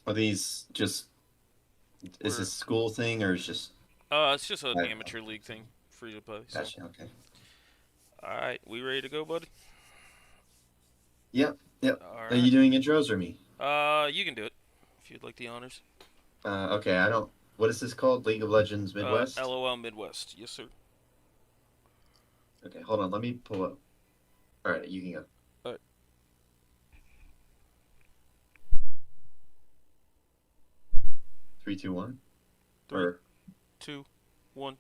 Are these just is We're this school thing or is just it's just an I amateur league thing, free to play. So, gotcha, okay. all right, we ready to go, buddy? Yep, yep. All Are right. you doing intros or me? You can do it if you'd like the honors. Okay, I don't what is this called? League of Legends Midwest? LOL Midwest, yes sir. Okay, hold on, let me pull up. All right, you can go. All right, 3, 2, 1. three, Or 2, 1.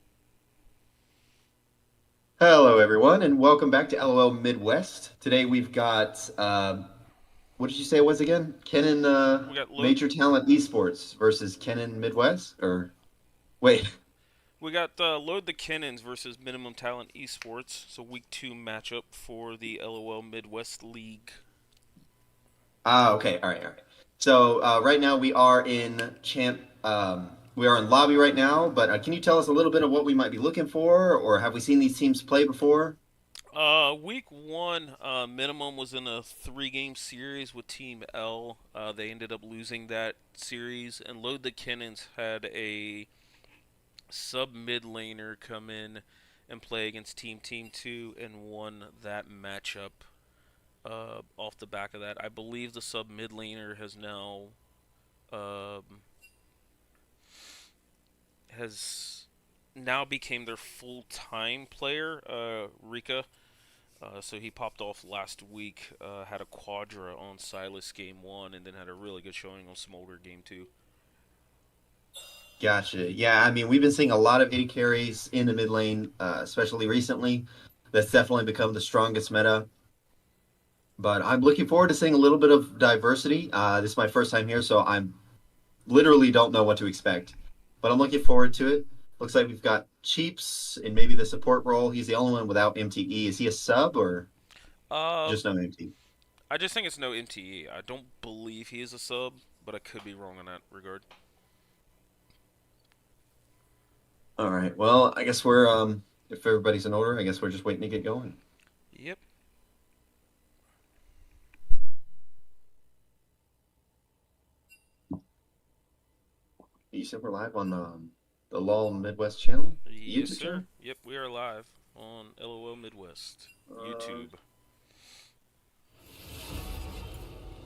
hello everyone and welcome back to LOL Midwest. Today we've got what did you say it was again? Kennen We got load. Major Talent Esports versus Kennen Midwest or wait. We got load the Kennens versus Minimum Talent Esports. So week 2 matchup for the LOL Midwest League. Ah, okay. All right, all right. So right now we are in lobby right now. But can you tell us a little bit of what we might be looking for, or have we seen these teams play before? Week 1, Minimum was in a 3-game series with Team L. They ended up losing that series, and Load the Kennens had a sub mid laner come in and play against Team 2 and won that matchup off the back of that. I believe the sub mid laner um, has now became their full time player, Rika. So he popped off last week, had a quadra on Silas game 1, and then had a really good showing on Smolder game 2. Gotcha. Yeah, I mean we've been seeing a lot of AD carries in the mid lane, especially recently. That's definitely become the strongest meta. But I'm looking forward to seeing a little bit of diversity. This is my first time here, so I'm literally don't know what to expect. But I'm looking forward to it. Looks like we've got Cheaps in maybe the support role. He's the only one without MTE. Is he a sub or Uh, just no MTE? I just think it's no MTE. I don't believe he is a sub, but I could be wrong in that regard. All right. Well, I guess we're if everybody's in order, I guess we're just waiting to get going. Yep. You said we're live on the LOL Midwest channel, the Yes, YouTube sir. channel. Yep, we are live on LOL Midwest Uh, YouTube.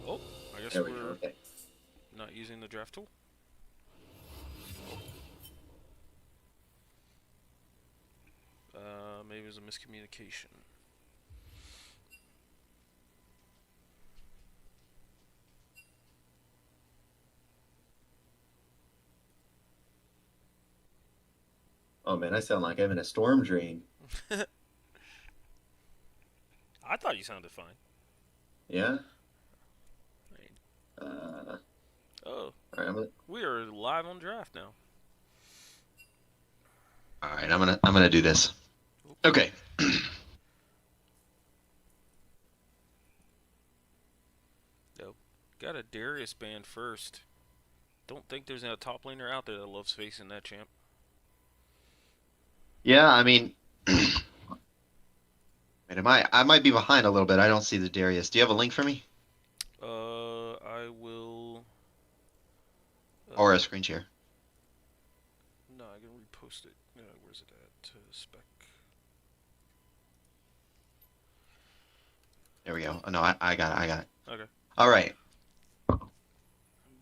Oh, I guess there we go. we're Okay. not using the draft tool. Oh, maybe it was a miscommunication. Oh man, I sound like I'm in a storm drain. I thought you sounded fine. Yeah. Right. All Oh, right. we are live on draft now. All right. I'm gonna do this. Oh, Okay. no. Got a Darius band first. Don't think there's a top laner out there that loves facing that champ. Yeah. I mean, wait, I might be behind a little bit. I don't see the Darius. Do you have a link for me I will. or Uh, a screen share? no, I can repost it. Where's it at? Spec. There we go. Oh, no, I got it. I got it. Okay. All right.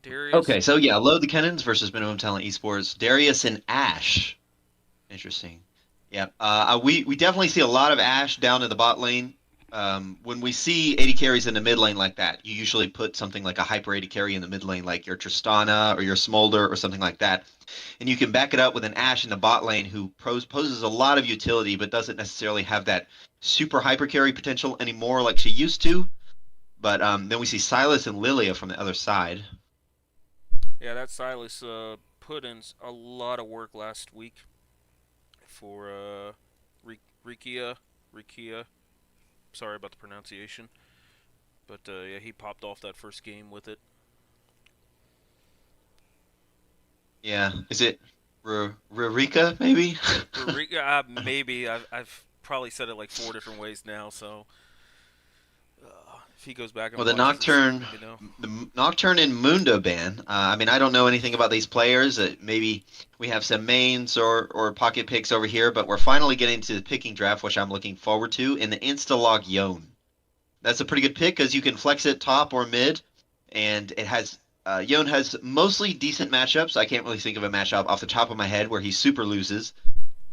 Darius. Okay. So yeah, load the Kennens versus Minimum Talent Esports. Darius and Ash. Interesting. Yeah. We definitely see a lot of Ash down in the bot lane. When we see 80 carries in the mid lane like that, you usually put something like a hyper 80 carry in the mid lane, like your Tristana or your Smolder or something like that. And you can back it up with an Ashe in the bot lane who poses a lot of utility, but doesn't necessarily have that super hyper carry potential anymore like she used to. But then we see Silas and Lilia from the other side. Yeah, that Silas put in a lot of work last week for Rikia. Rikia. Sorry about the pronunciation, but yeah, he popped off that first game with it. Yeah, is it Rurika maybe? Maybe I've probably said it like 4 different ways now, so If he goes back and Well, the watches this, Nocturne, let me know. the Nocturne and Mundo ban. I mean, I don't know anything about these players. Maybe we have some mains or pocket picks over here, but we're finally getting to the picking draft, which I'm looking forward to. In the Instalog Yone, that's a pretty good pick because you can flex it top or mid, and it has Yone has mostly decent matchups. I can't really think of a matchup off the top of my head where he super loses,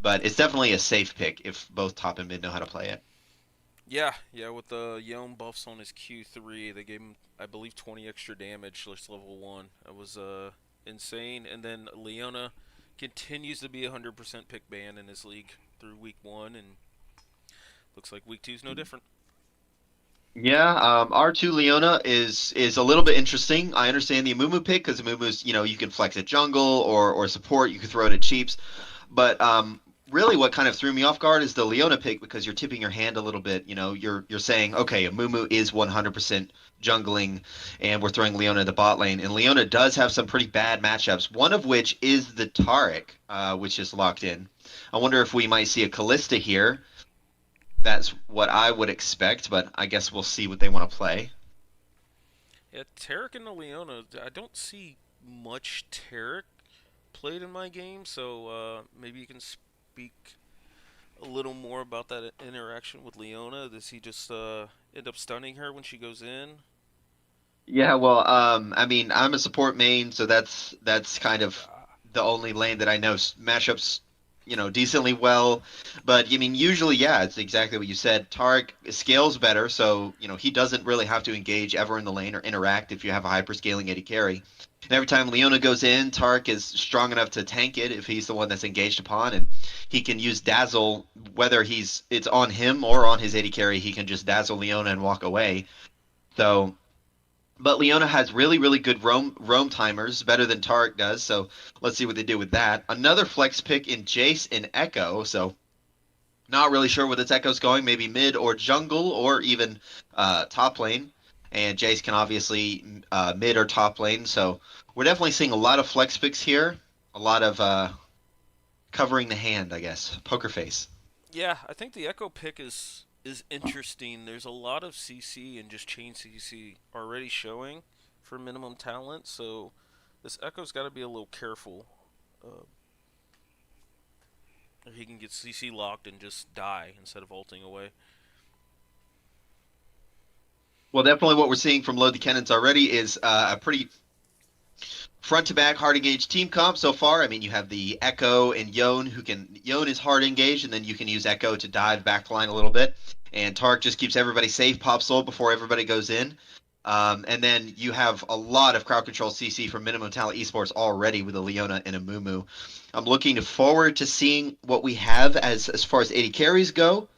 but it's definitely a safe pick if both top and mid know how to play it. Yeah, yeah. With the Yone buffs on his Q3, they gave him, I believe, 20 extra damage just level one. That was insane. And then Leona continues to be 100% pick ban in his league through week one, and looks like week two is no different. Yeah, R2 Leona is a little bit interesting. I understand the Amumu pick because Amumu's, you can flex at jungle or support. You can throw it at cheaps. But really, what kind of threw me off guard is the Leona pick because you're tipping your hand a little bit. You're saying, okay, Amumu is 100% jungling, and we're throwing Leona in the bot lane. And Leona does have some pretty bad matchups. One of which is the Taric, which is locked in. I wonder if we might see a Callista here. That's what I would expect, but I guess we'll see what they want to play. Yeah, Tarek and the Leona, I don't see much Tarek played in my game, so maybe you can speak a little more about that interaction with Leona. Does he just end up stunning her when she goes in? Yeah, well, I mean, I'm a support main, so that's kind of the only lane that I know matchups, decently well. But I mean, usually, yeah, it's exactly what you said. Tarek scales better, so he doesn't really have to engage ever in the lane or interact if you have a hyper scaling AD carry. And every time Leona goes in, Tarek is strong enough to tank it if he's the one that's engaged upon, and he can use Dazzle whether it's on him or on his AD carry. He can just dazzle Leona and walk away. So. But Leona has really, really good roam timers, better than Tarek does. So let's see what they do with that. Another flex pick in Jace and Echo. So not really sure where this Echo's going. Maybe mid or jungle or even top lane. And Jace can obviously mid or top lane. So we're definitely seeing a lot of flex picks here. A lot of covering the hand, I guess. Poker face. Yeah, I think the Echo pick is interesting. There's a lot of CC and just chain CC already showing for minimum talent, so this Echo's got to be a little careful. Uh, he can get CC locked and just die instead of ulting away. Well, definitely what we're seeing from Load the Kennens already is a pretty front to back hard engaged team comp so far. I mean, you have the Echo and Yone Yone is hard engaged, and then you can use Echo to dive back line a little bit. And Tark just keeps everybody safe, pops ult before everybody goes in. And then you have a lot of crowd control CC from Minimum Talent Esports already with a Leona and a Mumu. I'm looking forward to seeing what we have as far as 80 carries go.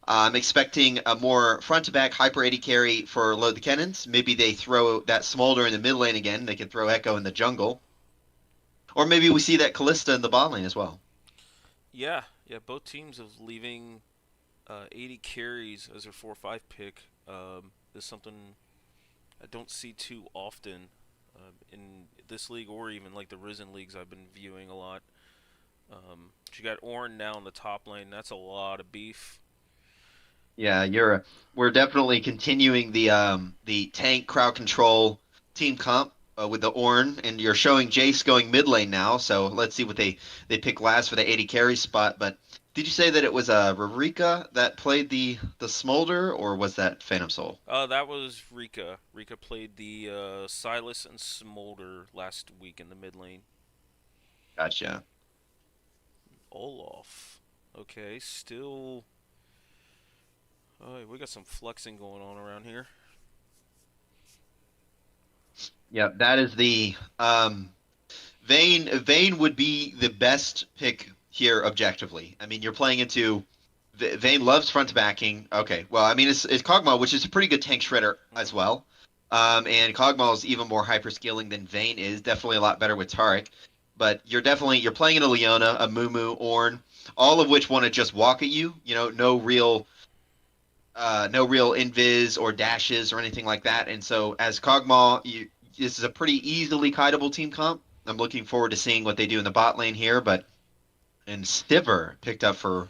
I'm expecting a more front to back hyper 80 carry for Load the Cannons. Maybe they throw that Smolder in the mid lane again. They can throw Echo in the jungle. Or maybe we see that Callista in the bot lane as well. Yeah, yeah, both teams of leaving 80 carries as their 4-5 pick is something I don't see too often in this league or even like the Risen leagues I've been viewing a lot. You got Ornn now in the top lane. That's a lot of beef. Yeah, we're definitely continuing the tank crowd control team comp with the Ornn, and you're showing Jace going mid lane now. So let's see what they pick last for the 80 carry spot. But did you say that it was Rarika that played the Smolder, or was that Phantom Soul? That was Rika. Rika played the Silas and Smolder last week in the mid lane. Gotcha. Olaf. Okay, still. Oh, we got some flexing going on around here. Yeah, that is the Vayne would be the best pick here objectively. I mean, you're playing into Vayne loves front backing. Okay, well, I mean it's Kog'Maw, which is a pretty good tank shredder as Mm-hmm. well. And Kog'Maw is even more hyper scaling than Vayne is. Definitely a lot better with Taric. But you're playing in a Leona, a Mumu, Ornn, all of which want to just walk at you. No real invis or dashes or anything like that. And so as Kog'Maw, this is a pretty easily kiteable team comp. I'm looking forward to seeing what they do in the bot lane here. But and Stiver picked up for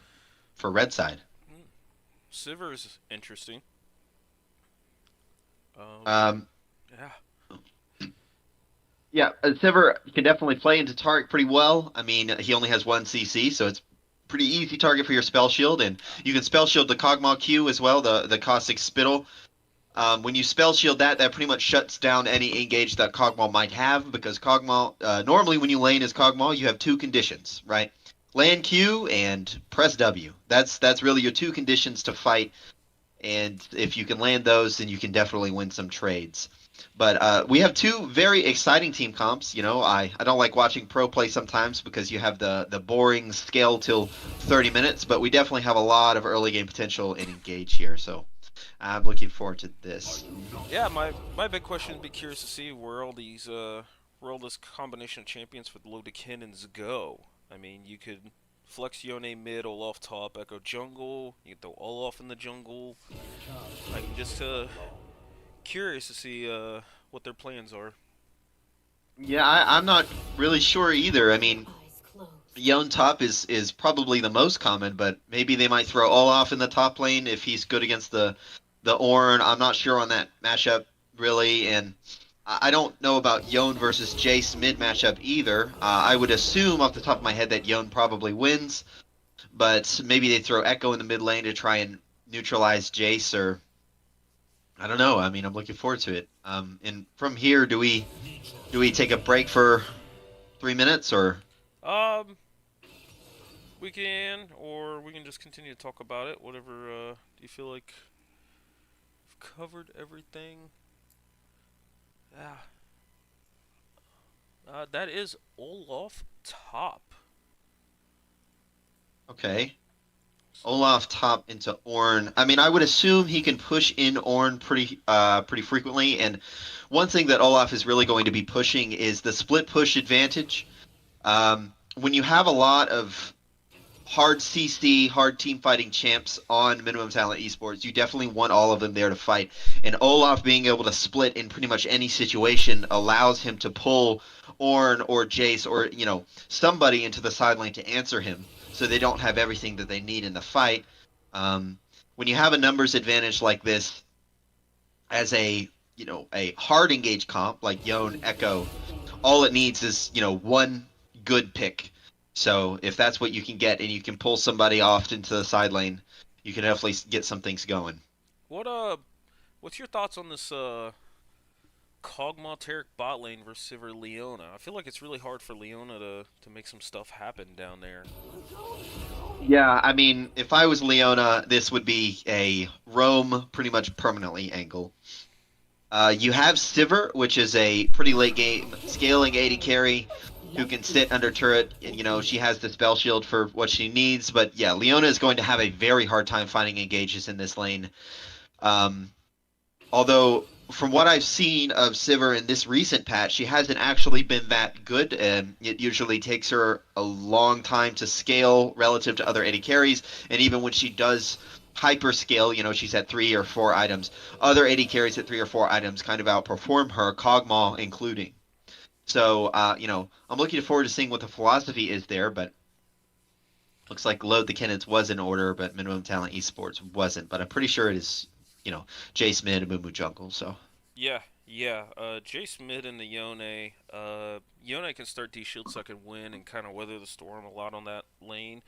red side. Mm. Sivir is interesting. Um, Um, yeah. yeah, Sivir can definitely play into Target pretty well. I mean, he only has one CC, so it's pretty easy target for your spell shield, and you can spell shield the Kog'Maw Q as well, the caustic spittle. When you spell shield that, that pretty much shuts down any engage that Kog'Maw might have, because Kog'Maw, normally when you lane as Kog'Maw, you have two conditions, right? Land Q and press W. That's really your two conditions to fight, and if you can land those, then you can definitely win some trades. But we have two very exciting team comps. You know, I don't like watching pro play sometimes because you have the boring scale till 30 minutes, but we definitely have a lot of early game potential in engage here. So I'm looking forward to this. Yeah, my big question would be curious to see where all this combination of champions for the low to Kennens go. I mean, you could flex Yone mid, Olaf top, Echo jungle. You can throw Olaf in the jungle. I'm just curious to see what their plans are. Yeah, I'm not really sure either. I mean, Yone top is probably the most common, but maybe they might throw Olaf in the top lane if he's good against the Ornn. I'm not sure on that matchup really, and I don't know about Yone versus Jace mid matchup either. I would assume off the top of my head that Yone probably wins, but maybe they throw Echo in the mid lane to try and neutralize Jace, or I don't know. I mean, I'm looking forward to it. And from here, do we take a break for 3 minutes or? Um, we can, or we can just continue to talk about it. Whatever. Do you feel like we've covered everything? Yeah. That is Olaf top. Okay. So Olaf top into Ornn. I mean, I would assume he can push in Ornn pretty frequently. And one thing that Olaf is really going to be pushing is the split push advantage. When you have a lot of hard CC, hard team fighting champs on minimum talent esports, you definitely want all of them there to fight. And Olaf being able to split in pretty much any situation allows him to pull Ornn or Jace or somebody into the side lane to answer him, so they don't have everything that they need in the fight. Um, when you have a numbers advantage like this, as a hard engage comp like Yone Echo, all it needs is one good pick. So if that's what you can get, and you can pull somebody off into the side lane, you can definitely get some things going. what what's your thoughts on this Kog'Maw Taric bot lane versus Sivir Leona? I feel like it's really hard for Leona to make some stuff happen down there. Yeah, I mean, if I was Leona, this would be a roam pretty much permanently angle. You have Sivir, which is a pretty late game scaling 80 carry who can sit under turret. And, she has the spell shield for what she needs. But yeah, Leona is going to have a very hard time finding engages in this lane. Um, Although, from what I've seen of Sivir in this recent patch, she hasn't actually been that good, and it usually takes her a long time to scale relative to other AD carries. And even when she does hyper scale, she's at 3 or 4 items. Other AD carries at 3 or 4 items kind of outperform her, Kog'Maw including. So, I'm looking forward to seeing what the philosophy is there, but looks like Load the Kennens was in order, but Minimum Talent Esports wasn't. But I'm pretty sure it is, Jace mid and Mumu jungle. So Yeah, yeah. Jace mid and the Yone. Yone can start D shield so I can win and kind of weather the storm a lot on that lane.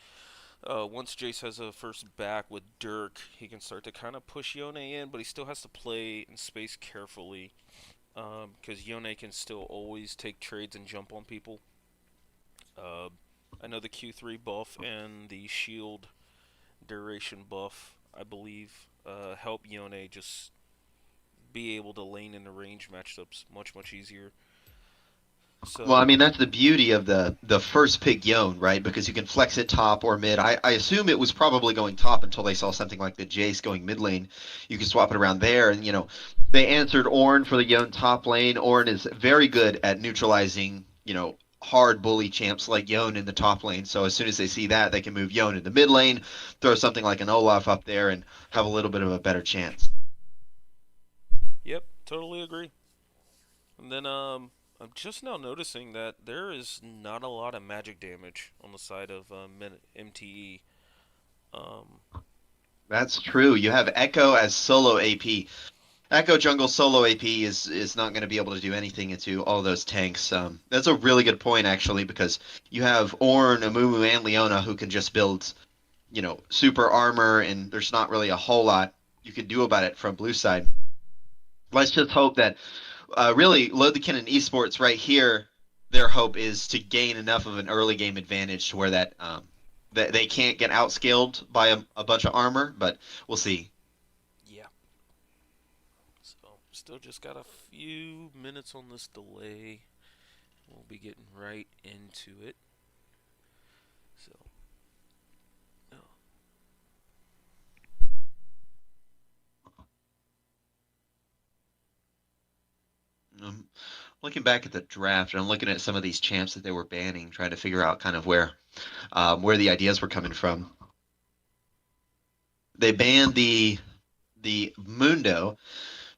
Once Jace has a first back with Dirk, he can start to kind of push Yone in, but he still has to play in space carefully because Yone can still always take trades and jump on people. Uh, I know the Q3 buff and the shield duration buff, I believe, help Yone just be able to lane into range matchups much easier. Well, I So mean, that's the beauty of the first pick Yone, right? Because you can flex it top or mid. I assume it was probably going top until they saw something like the Jace going mid lane. You can swap it around there, and they answered Ornn for the Yone top lane. Ornn is very good at neutralizing hard bully champs like Yone in the top lane. So as soon as they see that, they can move Yone in the mid lane, throw something like an Olaf up there, and have a little bit of a better chance. yep, totally agree. And then I'm just now noticing that there is not a lot of magic damage on the side of MTE. Um, That's true. You have Echo as solo AP. Echo Jungle solo AP is not going to be able to do anything into all those tanks. That's a really good point actually because you have Ornn, Amumu, and Leona who can just build, super armor, and there's not really a whole lot you can do about it from blue side. Let's just hope that really Load the Cannon Esports right here. Their hope is to gain enough of an early game advantage to where that they can't get outscaled by a bunch of armor, but we'll see. Yeah. So still just got a few minutes on this delay. We'll be getting right into it. So, no. Looking back at the draft, and I'm looking at some of these champs that they were banning, trying to figure out kind of where the ideas were coming from. They banned the Mundo,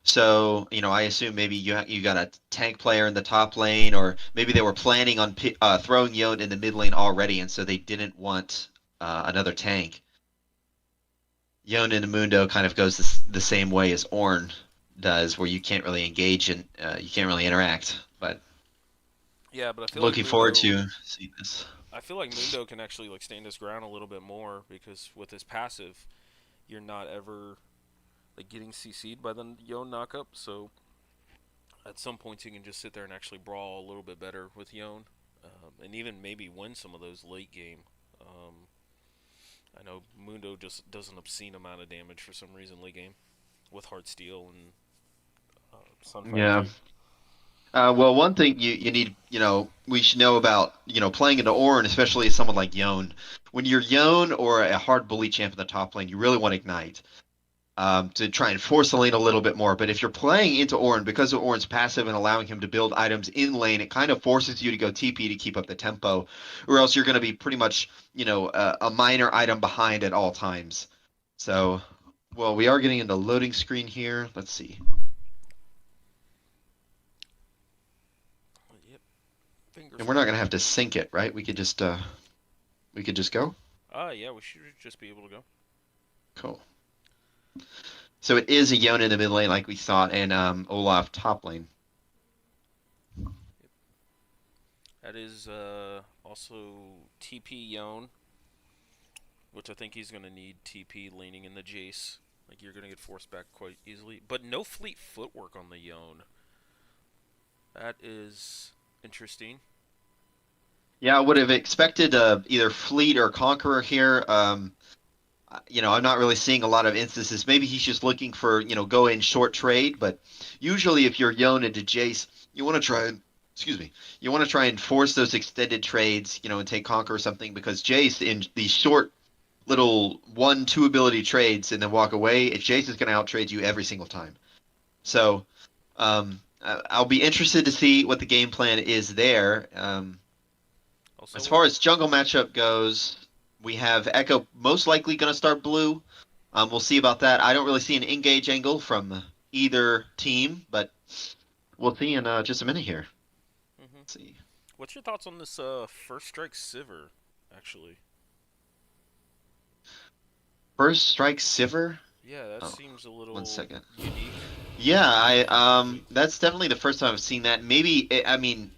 so I assume maybe you got a tank player in the top lane, or maybe they were planning on throwing Yone in the mid lane already, and so they didn't want another tank. Yone in the Mundo kind of goes the same way as Ornn does, where you can't really engage and you can't really interact. But Yeah, but I feel like looking forward Mundo. to seeing this. I feel like Mundo can actually like stand his ground a little bit more because with his passive, you're not ever like getting CC'd by the Yone knockup. So at some points you can just sit there and actually brawl a little bit better with Yone, and even maybe win some of those late game. Um, I know Mundo just does an obscene amount of damage for some reason late game with Heart Steel and Sun Yeah. Foundry. Well, one thing you need, we should know about, playing into Ornn, especially as someone like Yone. When you're Yone or a hard bully champ in the top lane, you really want Ignite to try and force the lane a little bit more. But if you're playing into Ornn, because of Ornn's passive and allowing him to build items in lane, it kind of forces you to go TP to keep up the tempo, or else you're going to be pretty much, a minor item behind at all times. So, well, we are getting into loading screen here. Let's see. Yep, fingers And we're not crossed. gonna have to sync it, right? We could just go. Yeah, we should just be able to go. Cool. So it is a Yone in the mid lane, like we thought, and Olaf top lane. That is also TP Yone, which I think he's going to need TP leaning in the Jace. Like, you're going to get forced back quite easily. But no fleet footwork on the Yone. That is interesting. Yeah, I would have expected either Fleet or Conqueror here. I'm not really seeing a lot of instances. Maybe he's just looking for, go in short trade, but usually if you're Yone into Jace, you want to try and, excuse me, you want to try and force those extended trades, and take Conqueror or something, because Jace in these short little 1, 2 ability trades and then walk away, Jace is going to outtrade you every single time. So I'll be interested to see what the game plan is there. As Also, far as jungle matchup goes, we have Echo most likely going to start blue. We'll see about that. I don't really see an engage angle from either team, but we'll see in just a minute here. hmm Let's see. what's your thoughts on this first strike Sivir, actually? First strike Sivir. Yeah, that Oh, seems a one little second. unique. Yeah, that's definitely the first time I've seen that. Maybe I mean,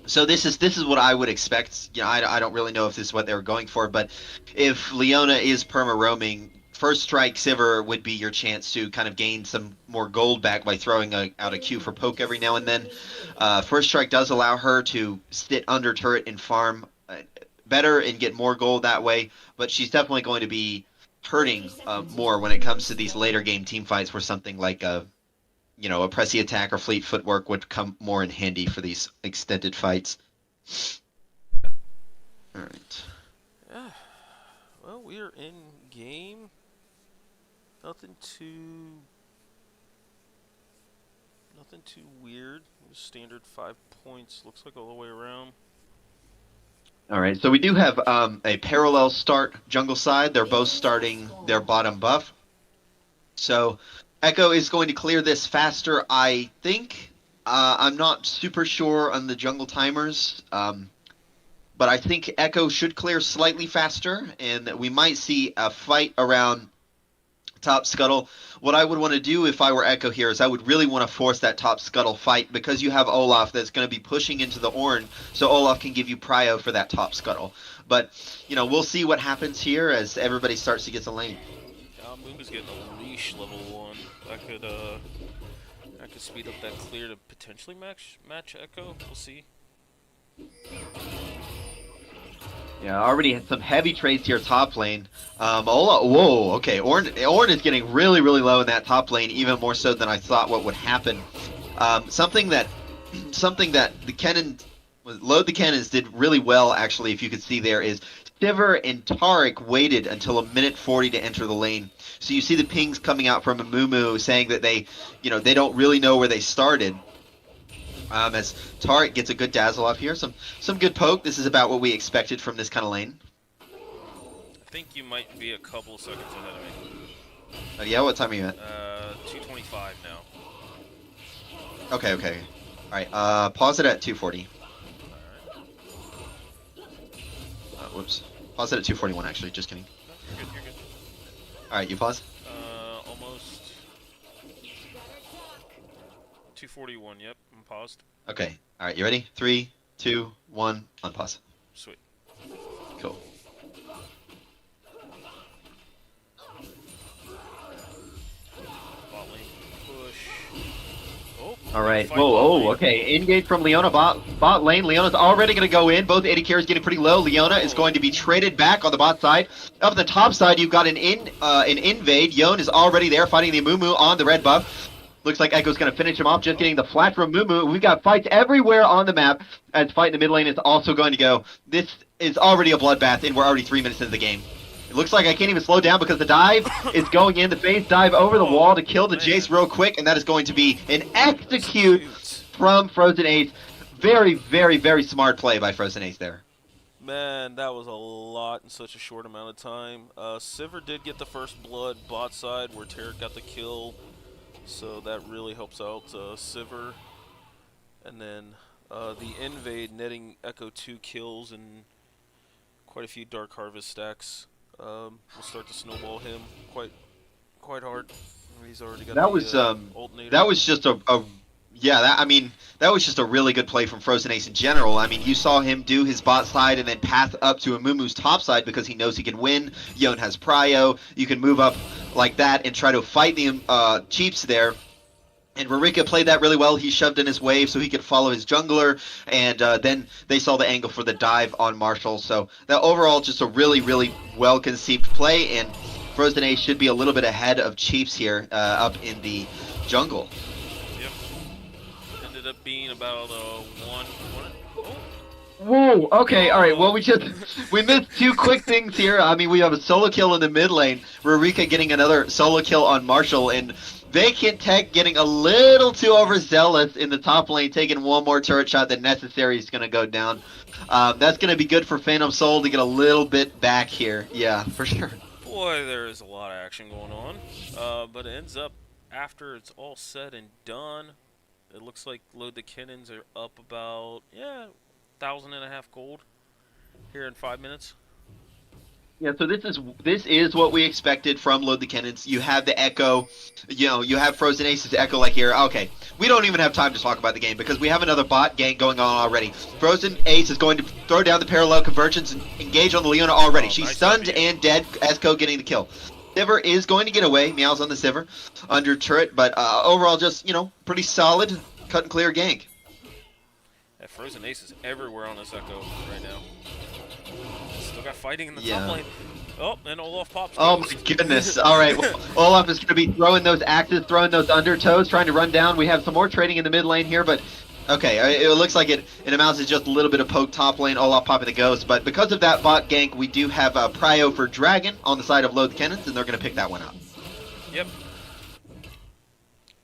so this is what I would expect. I don't really know if this is what they were going for, but if Leona is perma roaming, first strike Sivir would be your chance to kind of gain some more gold back by throwing out a Q for poke every now and then. First strike does allow her to sit under turret and farm better and get more gold that way, but she's definitely going to be hurting more when it comes to these later game team fights where something like a pressy attack or fleet footwork would come more in handy for these extended fights. All right. Yeah. Well, we are in game. Nothing too Nothing too weird. Standard 5 points. Looks like all the way around. All right. So we do have a parallel start jungle side. They're both starting their bottom buff. So Echo is going to clear this faster, I think. I'm not super sure on the jungle timers, but I think Echo should clear slightly faster, and we might see a fight around top scuttle. What I would want to do if I were Echo here is I would really want to force that top scuttle fight because you have Olaf that's going to be pushing into the Ornn, so Olaf can give you prio for that top scuttle. But, we'll see what happens here as everybody starts to get the lane. Moon's getting a leash level 1. I could speed up that clear to potentially match Echo. We'll see. Yeah, already had some heavy trades here top lane. Whoa, okay. Ornn is getting really, really low in that top lane, even more so than I thought what would happen. Something that the Kennens, Load the Kennens did really well, actually, if you could see there, is Sivir and Taric waited until 1:40 to enter the lane. So you see the pings coming out from Amumu saying that they don't really know where they started. As Taric gets a good dazzle off here, some good poke. This is about what we expected from this kind of lane. I think you might be a couple of seconds ahead of me. Yeah, what time are you at? 2:25 now. Okay. All right. Pause it at 2:40. Whoops. Pause it at 2:41. Actually, just kidding. No, you're good. All right, you pause. Almost 2:41. Yep, I'm paused. Okay. All right, you ready? 3, 2, 1. Unpause. Sweet. Cool. Bot lane push. Oh. All right. Whoa. Okay. Engage from Leona bot lane. Leona's already going to go in. Both AD carries getting pretty low. Leona is going to be traded back on the bot side. Up the top side, you've got an invade. Yone is already there fighting the Amumu on the red buff. Looks like Echo's going to finish him off, just getting the flat from Mumu. We've got fights everywhere on the map, as fight in the mid lane is also going to go. This is already a bloodbath, and we're already 3 minutes into the game. It looks like I can't even slow down because the dive is going in. The phase dive over the wall to kill the Jace real quick, and that is going to be an execute from Frozen Ace. Very, very, very smart play by Frozen Ace there. Man, that was a lot in such a short amount of time. Sivir did get the first blood bot side where Taric got the kill. So that really helps out Sivir. And then the invade netting Echo 2 kills and quite a few Dark Harvest stacks. We'll start to snowball him quite hard. He's already got that was just that was just a really good play from Frozen Ace in general. I mean, you saw him do his bot side and then path up to Amumu's top side because he knows he can win. Yone has prio. You can move up like that and try to fight the Chiefs there. And Rurika played that really well. He shoved in his wave so he could follow his jungler, and then they saw the angle for the dive on Marshall. So that overall just a really, really well-conceived play, and Frozen Ace should be a little bit ahead of Chiefs here up in the jungle. Yep. Ended up being about 1. Whoa, okay, alright, well we missed 2 quick things here. I mean, we have a solo kill in the mid lane, Rurika getting another solo kill on Marshall, and Vacant Tech getting a little too overzealous in the top lane, taking one more turret shot than necessary is going to go down. That's going to be good for Phantom Soul to get a little bit back here. Yeah, for sure. Boy, there is a lot of action going on. But it ends up, after it's all said and done, it looks like Load the Kennens are up about, 1,500 gold here in 5 minutes. Yeah, so this is what we expected from Load the Kennens. You have the Echo, you have Frozen Ace's Echo like here. Okay, we don't even have time to talk about the game because we have another bot gank going on already. Frozen Ace is going to throw down the parallel convergence and engage on the Leona already. She's stunned and dead, Echo getting the kill. Sivir is going to get away, meows on the Sivir, under turret, but overall just, pretty solid cut and clear gank. That Frozen Ace is everywhere on this Echo right now. Still got fighting in the top lane. Oh, and Olaf pops. Oh my goodness. All right. Well, Olaf is going to be throwing those axes, throwing those undertows, trying to run down. We have some more trading in the mid lane here, but okay. It looks like it amounts to just a little bit of poke top lane, Olaf popping the ghost. But because of that bot gank, we do have prio for Dragon on the side of Load the Kennens, and they're going to pick that one up. Yep.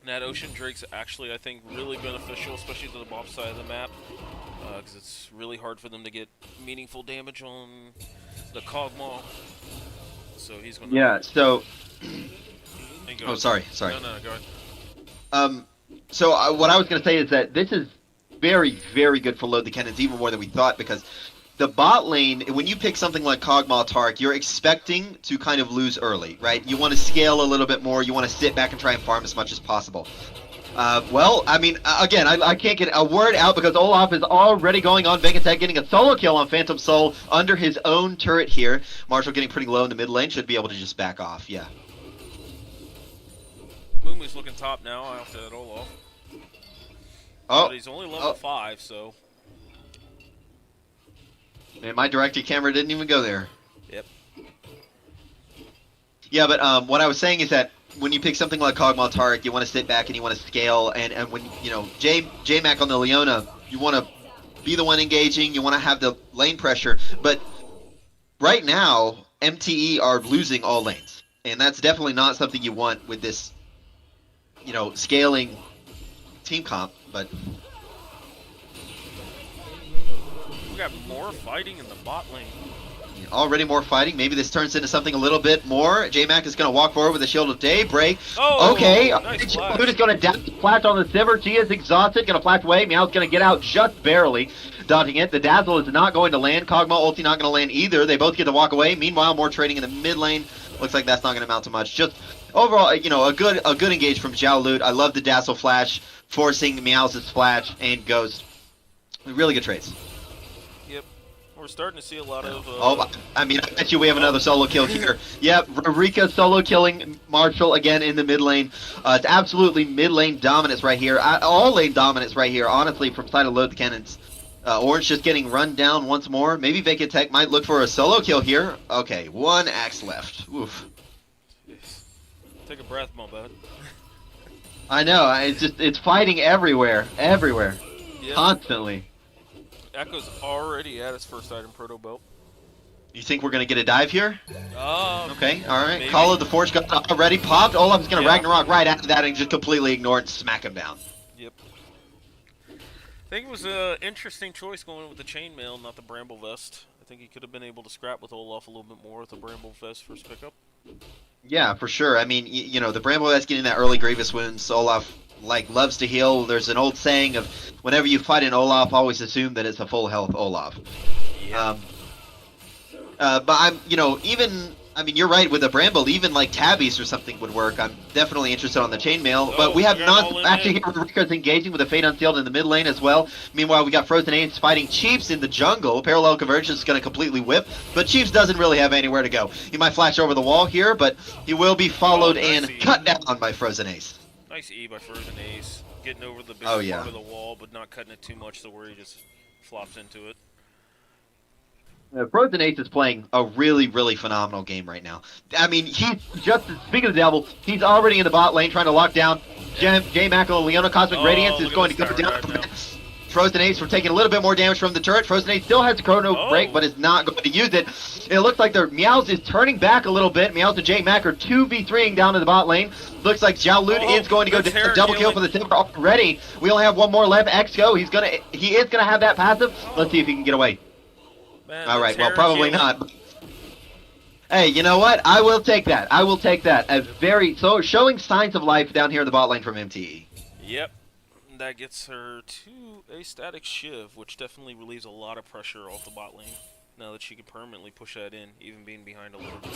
And that Ocean Drake's actually, I think, really beneficial, especially to the bot side of the map. Because it's really hard for them to get meaningful damage on the Kog'Maw. So he's going to... Yeah, so... Oh, sorry. No, go ahead. So what I was going to say is that this is very, very good for Load the Kennens, even more than we thought, because the bot lane, when you pick something like Kog'Maw Tark, you're expecting to kind of lose early, right? You want to scale a little bit more. You want to sit back and try and farm as much as possible. Well, I mean, again, I can't get a word out because Olaf is already going on Vegetech, getting a solo kill on Phantom Soul under his own turret here. Marshall getting pretty low in the mid lane, should be able to just back off, yeah. Moomoo's looking top now after that Olaf. Oh, but he's only level 5, so... Man, my director camera didn't even go there. Yep. Yeah, but what I was saying is that when you pick something like Kog'Maw Tark, you want to sit back and you want to scale, and when, you know, J-Mac on the Leona, you want to be the one engaging, you want to have the lane pressure, but right now, MTE are losing all lanes, and that's definitely not something you want with this, you know, scaling team comp, but... We got more fighting in the bot lane. Already more fighting. Maybe this turns into something a little bit more. J-Mac is going to walk forward with a Shield of Daybreak. Oh, okay. Nice Loot is going to flash on the Sivir. She is exhausted. Going to flash away. Meow's going to get out just barely. Dodging it. The Dazzle is not going to land. Kog'Maw ulti not going to land either. They both get to walk away. Meanwhile, more trading in the mid lane. Looks like that's not going to amount to much. Just overall, you know, a good engage from Zhao Lute. I love the Dazzle flash, forcing Meow's splash and Ghost. Really good trades. We're starting to see a lot of... I mean, I bet you we have another solo kill here. Yep, Rika solo killing Marshall again in the mid lane. It's absolutely mid lane dominance right here. All lane dominance right here, honestly, from side of Load the Kennens. Orange just getting run down once more. Maybe Vacant Tech might look for a solo kill here. Okay, one axe left. Oof. Take a breath, my bud. I know, it's fighting everywhere. Everywhere. Yep. Constantly. Echo's already at his first item proto belt. You think we're going to get a dive here? Okay, alright. Maybe. Call of the Forge got already popped. Olaf is going to Yeah. Ragnarok right after that and just completely ignore it and smack him down. Yep. I think it was an interesting choice going with the chainmail, not the bramble vest. I think he could have been able to scrap with Olaf a little bit more with the bramble vest first pickup. Yeah, for sure. I mean, you know, the Bramble that's getting that early Grievous wounds, Olaf, like, loves to heal. There's an old saying of, whenever you fight an Olaf, always assume that it's a full health Olaf. Yeah. But I'm, you know, even, I mean, you're right, with the Bramble, even like Tabbies or something would work. I'm definitely interested on the chainmail, but we have not actually here Rika's engaging with a Fate Unsealed in the mid lane as well. Meanwhile, we got Frozen Ace fighting Chiefs in the jungle. Parallel Convergence is going to completely whip, but Chiefs doesn't really have anywhere to go. He might flash over the wall here, but he will be followed and cut down by Frozen Ace. Nice E by Frozen Ace. Getting over the big part of the wall, but not cutting it too much to where he just flops into it. Frozen Ace is playing a really, really phenomenal game right now. I mean, he's just, speaking of the devil, he's already in the bot lane trying to lock down J-Mac and Leona. Cosmic Radiance is going to go down. Frozen Ace for taking a little bit more damage from the turret. Frozen Ace still has a Chrono Break, but is not going to use it. It looks like their Meows is turning back a little bit. Meows and J-Mac are 2v3ing down to the bot lane. Looks like Zhao Lute is going to go down. Double kill for the Timber already. We only have one more left. X-Go, he is gonna have that passive. Let's see if he can get away. Man, all right, well, probably not. Hey, you know what? I will take that. I will take that. Showing signs of life down here in the bot lane from MTE. Yep. That gets her to a static shiv, which definitely relieves a lot of pressure off the bot lane. Now that she can permanently push that in, even being behind a little bit.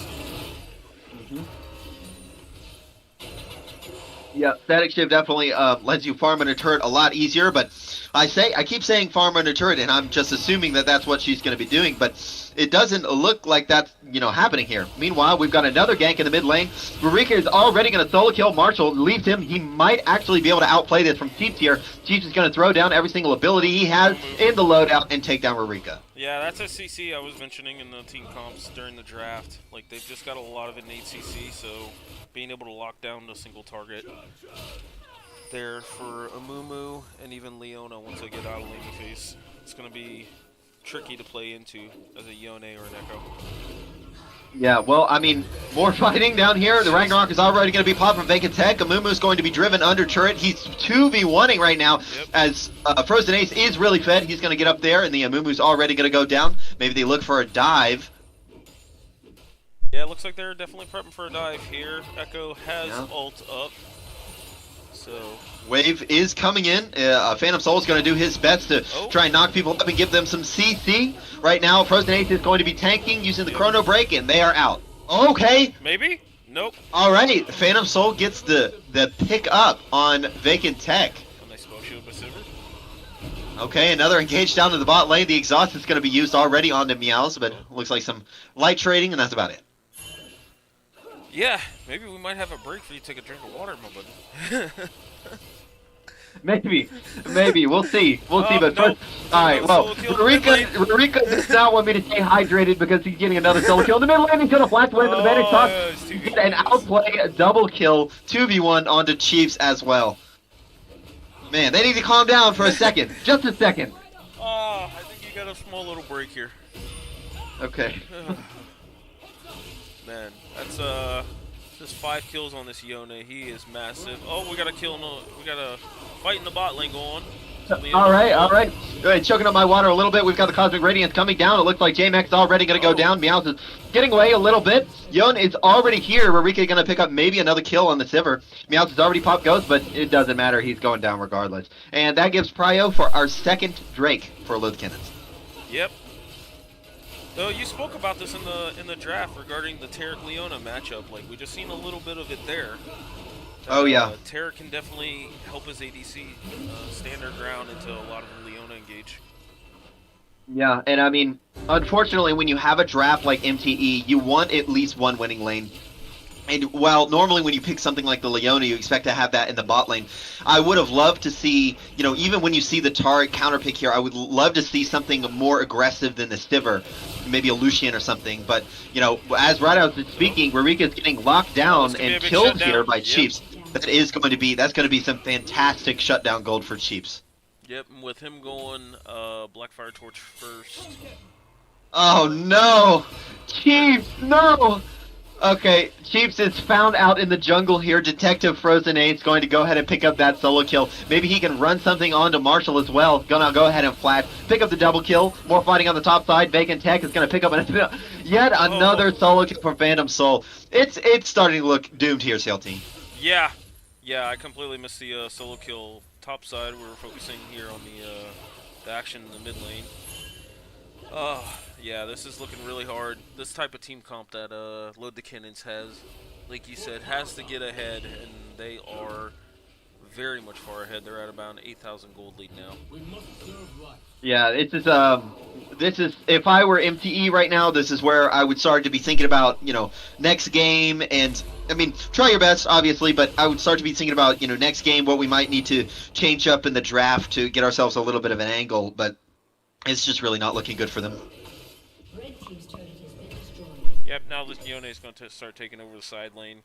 Yeah, static shiv definitely lets you farm in a turret a lot easier, but I keep saying farm in a turret, and I'm just assuming that that's what she's going to be doing, but it doesn't look like that's, you know, happening here. Meanwhile, we've got another gank in the mid lane. Rurika is already going to solo kill Marshall, leaves him. He might actually be able to outplay this from Chiefs here. Chiefs is going to throw down every single ability he has in the loadout and take down Rurika. Yeah, that's a CC I was mentioning in the team comps during the draft. Like, they've just got a lot of innate CC, so being able to lock down a single target there for Amumu and even Leona once they get out of lane phase, it's going to be tricky to play into as a Yone or an Echo. Yeah, well, I mean, more fighting down here. The Ragnarok is already going to be popped from Vacant Tech. Amumu is going to be driven under turret. He's 2v1ing right now as Frozen Ace is really fed. He's going to get up there, and the Amumu's already going to go down. Maybe they look for a dive. Yeah, it looks like they're definitely prepping for a dive here. Echo has ult up. So Wave is coming in. Phantom Soul is going to do his best to try and knock people up and give them some CC. Right now, Frozen Ace is going to be tanking using the Chrono Break, and they are out. Okay. maybe? Nope. All right. Phantom Soul gets the pick up on Vacant Tech. A nice smoke shield by Silver. Okay, another engage down to the bot lane. The exhaust is going to be used already onto Meows, but looks like some light trading, and that's about it. Yeah, maybe we might have a break for you to take a drink of water, my buddy. Maybe. We'll see. But nope. first, all right. Well, Rurika does not want me to stay hydrated because he's getting another solo kill. In the mid lane, he's going to flash away for the Vanish Talk. Get an outplay, a double kill, 2v1 onto Chiefs as well. Man, they need to calm down for a second. Just a second. I think you got a small little break here. Okay. Man, that's just 5 kills on this Yone. He is massive. Oh, we got a kill. We got a fight in the bot lane going on. All right. Go ahead, choking up my water a little bit. We've got the Cosmic Radiance coming down. It looks like J-Max is already going to go down. Meows is getting away a little bit. Yon is already here. Rurika going to pick up maybe another kill on the Sivir. Meows has already popped Ghost, but it doesn't matter. He's going down regardless. And that gives Prio for our second Drake for Loth Kennens. Yep. So you spoke about this in the draft regarding the Tarek Leona matchup. Like we just seen a little bit of it there. Oh yeah. Tarek can definitely help his ADC stand their ground until a lot of the Leona engage. Yeah, and I mean, unfortunately, when you have a draft like MTE, you want at least one winning lane. And while normally when you pick something like the Leona, you expect to have that in the bot lane, I would have loved to see, even when you see the Tarek counter pick here, I would love to see something more aggressive than the Sivir, maybe a Lucian or something. But, as right out speaking, Rurika's getting locked down and killed here by Chiefs. That's going to be some fantastic shutdown gold for Chiefs. Yep, and with him going Blackfire Torch first. Oh no! Chiefs, no! Okay, Chiefs is found out in the jungle here. Detective Frozen Ace going to go ahead and pick up that solo kill. Maybe he can run something onto Marshall as well. Gonna go ahead and flash. Pick up the double kill. More fighting on the top side. Vacant Tech is gonna pick up yet another solo kill from Phantom Soul. It's starting to look doomed here, Sail Team. Yeah, I completely missed the solo kill top side. We were focusing here on the action in the mid lane. Yeah, this is looking really hard. This type of team comp that Load the Kennens has, like you said, has to get ahead, and they are very much far ahead. They're at about an 8,000 gold lead now. Yeah, this is if I were MTE right now, this is where I would start to be thinking about, next game, and I mean, try your best, obviously, but I would start to be thinking about, next game, what we might need to change up in the draft to get ourselves a little bit of an angle, but it's just really not looking good for them. Yep, now this Yone is going to start taking over the side lane.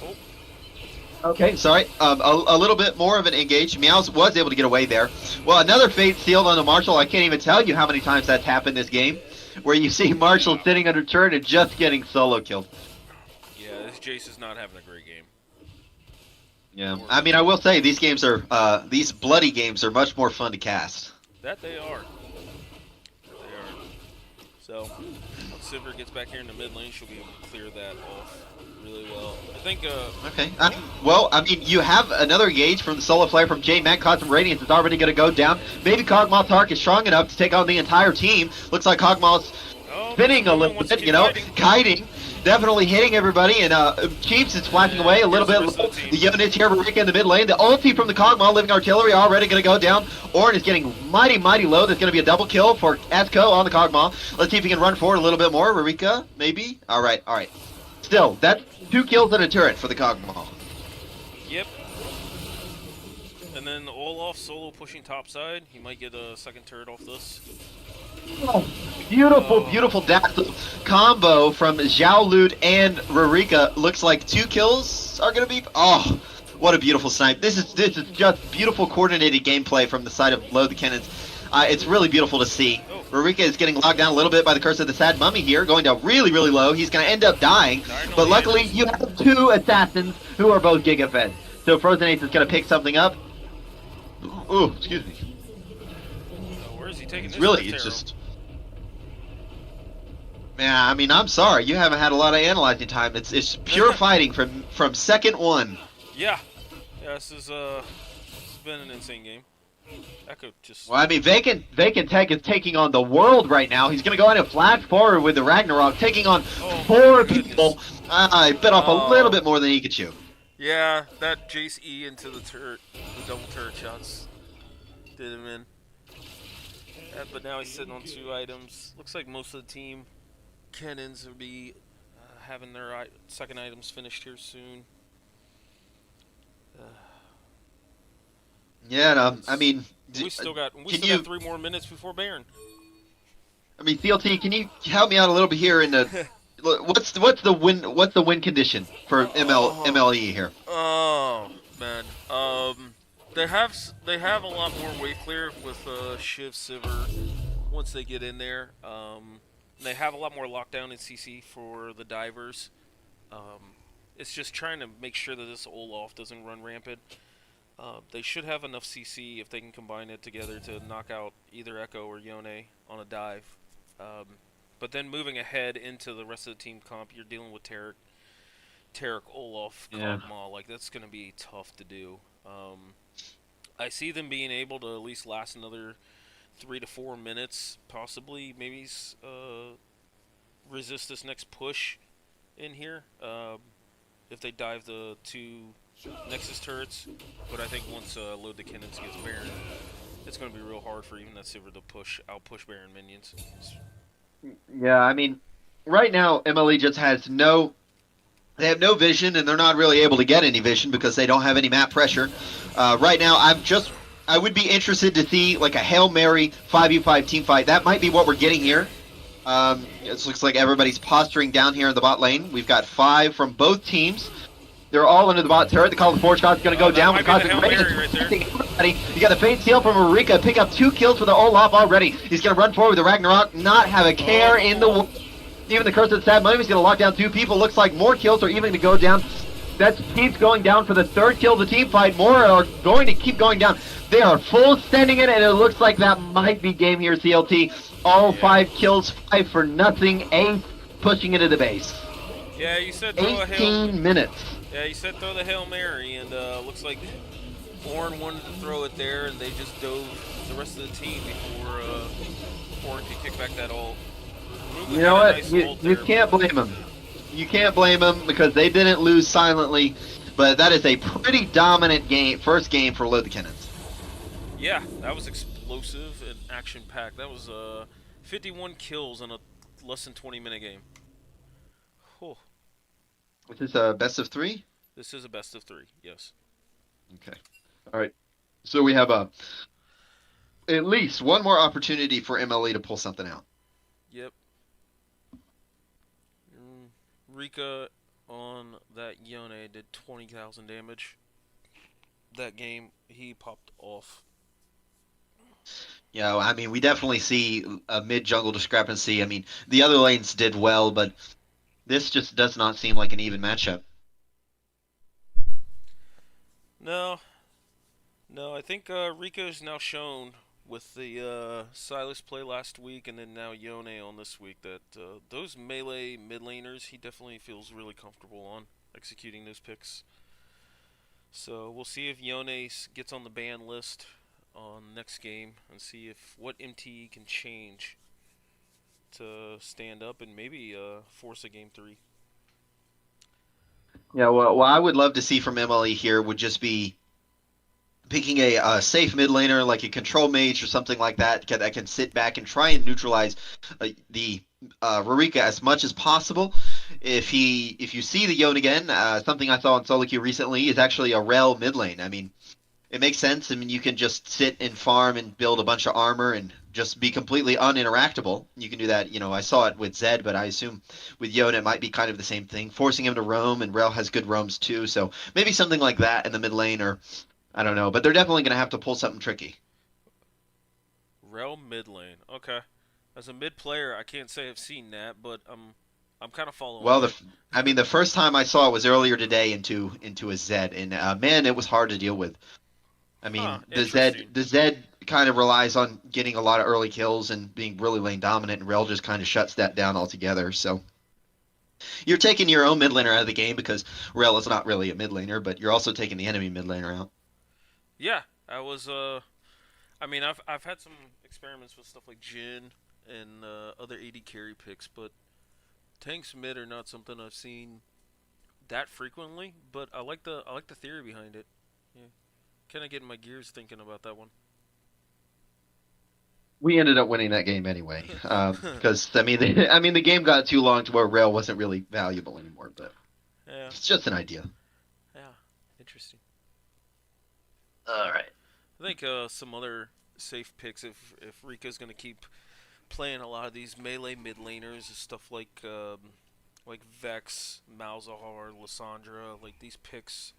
Oh. Okay, sorry. A little bit more of an engage. Meows was able to get away there. Well, another fate sealed on the Marshall. I can't even tell you how many times that's happened this game, where you see Marshall sitting under turn and just getting solo killed. Yeah, this Jace is not having a great game. Yeah, I mean, I will say these games are, these bloody games are much more fun to cast. That they are. So, once Sivir gets back here in the mid lane, she'll be able to clear that off really well. I think, Okay. Well, I mean, you have another engage from the solo player from J-Mac. Cosmic Radiance is already going to go down. Maybe Kog'Maw's Arc is strong enough to take on the entire team. Looks like Kog'Maw's spinning a little bit, kiting. Definitely hitting everybody, and Chiefs is flashing away a little bit. The Yone is here, Rurika in the mid lane. The ulti from the Kog'Maw, Living Artillery, already going to go down. Ornn is getting mighty low. There's going to be a double kill for Esco on the Kog'Maw. Let's see if he can run forward a little bit more. Rurika, maybe? All right. Still, that's 2 kills and a turret for the Kog'Maw. Yep. And then Olaf solo pushing top side. He might get a second turret off this. Oh, beautiful dash combo from Zhao Lute and Rurika. Looks like 2 kills are going to be... Oh, what a beautiful snipe. This is just beautiful coordinated gameplay from the side of Load the Kennens. It's really beautiful to see. Rurika is getting locked down a little bit by the Curse of the Sad Mummy here, going down really low. He's going to end up dying, but luckily you have 2 assassins who are both Giga Fed. So Frozen Ace is going to pick something up. Ooh, excuse me. Where is he taking this? It's just... Man, I mean, I'm sorry. You haven't had a lot of analyzing time. It's pure fighting from second one. Yeah, yeah. This has been an insane game. Echo just. Well, I mean, Vacant Tech is taking on the world right now. He's going to go in and flash forward with the Ragnarok, taking on Oh my four goodness. people. I bit off a little Oh. bit more than he could chew. Yeah, that Jace E into the turret, the double turret shots did him in. But now he's sitting on 2 items. Looks like most of the team, Kennens, will be having their second items finished here soon. Uh, Yeah, no, I it's mean, we still got can you? 3 more minutes before Baron. I mean, CLT, can you help me out a little bit here? What's the win condition for Oh, MLE here? oh man. They have a lot more wave clear with Shiv Sivir once they get in there. They have a lot more lockdown in CC for the divers. Um, it's just trying to make sure that this Olaf doesn't run rampant. They should have enough CC if they can combine it together to knock out either Echo or Yone on a dive. Um, but then moving ahead into the rest of the team comp, you're dealing with Tarek, Olaf, Yeah. Kog'Maw. Like that's gonna be tough to do. I see them being able to at least last another 3 to 4 minutes, possibly. Maybe resist this next push in here. If they dive the 2 Nexus turrets, but I think once Load the Kennens gets Baron, it's going to be real hard for even that Sivir to outpush Baron minions. Yeah, I mean, right now MLE just has no. They have no vision, and they're not really able to get any vision because they don't have any map pressure. Right now, I would be interested to see like a Hail Mary 5v5 team fight. That might be what we're getting here. It looks like everybody's posturing down here in the bot lane. We've got 5 from both teams. They're all into the bot turret. The call of the forge shot's going to go down That might because be the it's Hail Mary right there. everybody. You got the Fate Seal from Marika, pick up 2 kills for the Olaf already. He's going to run forward with the Ragnarok, not have a care in the world. Even the Curse of the Sad Money is going to lock down 2 people. Looks like more kills are even to go down. That keeps going down for the 3rd kill of the team fight. More are going to keep going down. They are full sending it, and it looks like that might be game here, CLT. All 5 kills, 5 for nothing. Ace pushing into the base. Yeah, you said throw a 18 minutes. Yeah, you said throw the Hail Mary, and looks like Ornn wanted to throw it there, and they just dove the rest of the team before Ornn could kick back that ult. You know what? You can't blame them. You can't blame them because they didn't lose silently, but that is a pretty dominant first game for Load the Kennens. Yeah, that was explosive and action-packed. That was 51 kills in a less than 20-minute game. Oh, This is a best of 3? this is a best of 3, yes. Okay. All right. So we have at least one more opportunity for MLE to pull something out. Yep. Rika on that Yone did 20,000 damage. That game, he popped off. Yeah, I mean, we definitely see a mid-jungle discrepancy. I mean, the other lanes did well, but this just does not seem like an even matchup. No, no, I think Rico's now shown with the Silas play last week and then now Yone on this week that those melee mid laners he definitely feels really comfortable on executing those picks. So we'll see if Yone gets on the ban list on next game and see if what MTE can change to stand up and maybe force a game 3. Yeah, well, what I would love to see from MLE here would just be picking a safe mid laner like a control mage or something like that that can sit back and try and neutralize the Rurika as much as possible. If you see the Yone again, something I saw in solo queue recently is actually a Rel mid lane. I mean, it makes sense. I mean, you can just sit and farm and build a bunch of armor and just be completely uninteractable. You can do that. You know, I saw it with Zed, but I assume with Yone it might be kind of the same thing, forcing him to roam, and Rel has good roams too. So maybe something like that in the mid lane, or I don't know. But they're definitely going to have to pull something tricky. Rel mid lane. Okay. As a mid player, I can't say I've seen that, but I'm kind of following. Well, I mean, the first time I saw it was earlier today into a Zed, and man, it was hard to deal with. I mean, the Zed kind of relies on getting a lot of early kills and being really lane dominant, and Rel just kind of shuts that down altogether. So You're taking your own mid laner out of the game because Rel is not really a mid laner, but you're also taking the enemy mid laner out. Yeah, I was. I mean, I've had some experiments with stuff like Jin and other AD carry picks, but tanks mid are not something I've seen that frequently. But I like the theory behind it. Yeah, kind of getting my gears thinking about that one. We ended up winning that game anyway, because I mean, I mean, the game got too long to where Rail wasn't really valuable anymore. But Yeah, it's just an idea. yeah, interesting. All right. I think some other safe picks if Rika's gonna keep playing a lot of these melee mid laners, stuff like Vex, Malzahar, Lissandra, like these picks.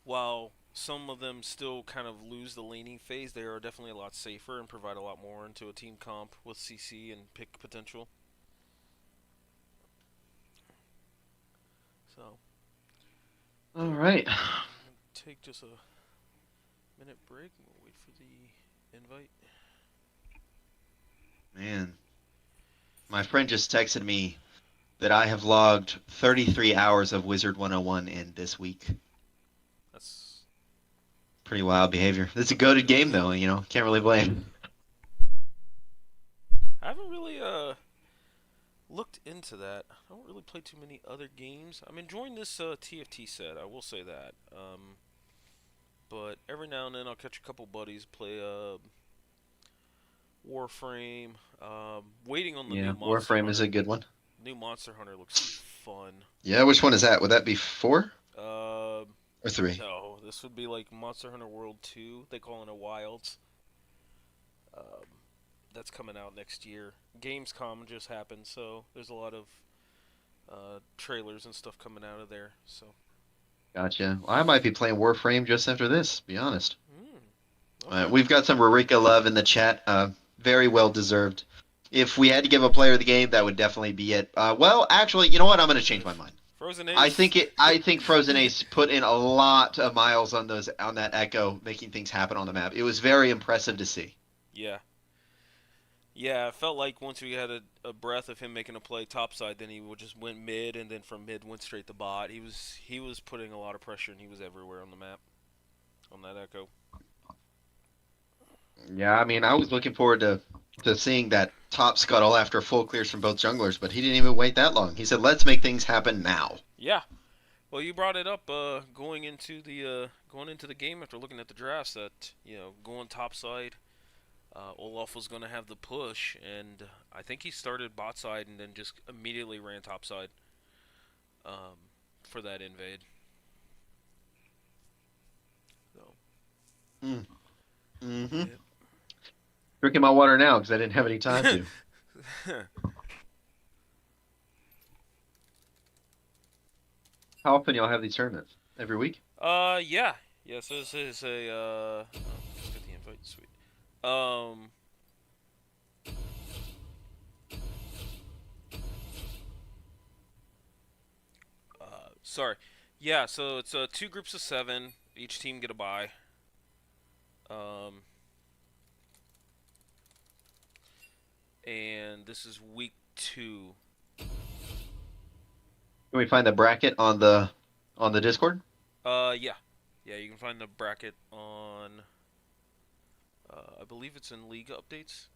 While some of them still kind of lose the laning phase, they are definitely a lot safer and provide a lot more into a team comp with CC and pick potential. So All right. I'm gonna take just a minute break and we'll wait for the invite. Man, my friend just texted me that I have logged 33 hours of Wizard 101 in this week. That's Pretty wild behavior. It's a goated game though, can't really blame. I haven't really looked into that. I don't really play too many other games. I'm enjoying this TFT set. I will say that. But every now and then I'll catch a couple buddies play Warframe. Waiting on the Yeah, new Monster Warframe is Hunter. a good one. New Monster Hunter looks fun. Yeah, which one is that? Would that be 4 Uh, or 3? no, this would be like Monster Hunter World 2. They call it a Wilds. Um, that's coming out next year. Gamescom just happened, so there's a lot of trailers and stuff coming out of there. So, Gotcha. Well, I might be playing Warframe just after this, be honest. okay. We've got some Rurika love in the chat. Very well deserved. If we had to give a player of the game, that would definitely be it. Well, actually, you know what? I'm going to change my mind. Frozen I Ace. think it. I think Frozen Ace put in a lot of miles on that Echo, making things happen on the map. It was very impressive to see. Yeah. Yeah, it felt like once we had a breath of him making a play topside, then he would just went mid, and then from mid went straight to bot. He was putting a lot of pressure, and he was everywhere on the map on that Echo. Yeah, I mean, I was looking forward to seeing that top scuttle after full clears from both junglers, but he didn't even wait that long. He said, "Let's make things happen now." Yeah. Well, you brought it up going into the game after looking at the drafts that going topside. Olaf was going to have the push, and I think he started bot side and then just immediately ran topside um, for that invade. So, Mm. Mm-hmm. yep. Drinking my water now because I didn't have any time to. How often y'all have these tournaments? Every week? Yeah. Yeah, so this is just get the invite, sweet. Um, sorry. Yeah, so it's two groups of 7. Each team get a bye. Um, and this is week 2. Can we find the bracket on the Discord? Yeah. Yeah, you can find the bracket on, I believe it's in league updates.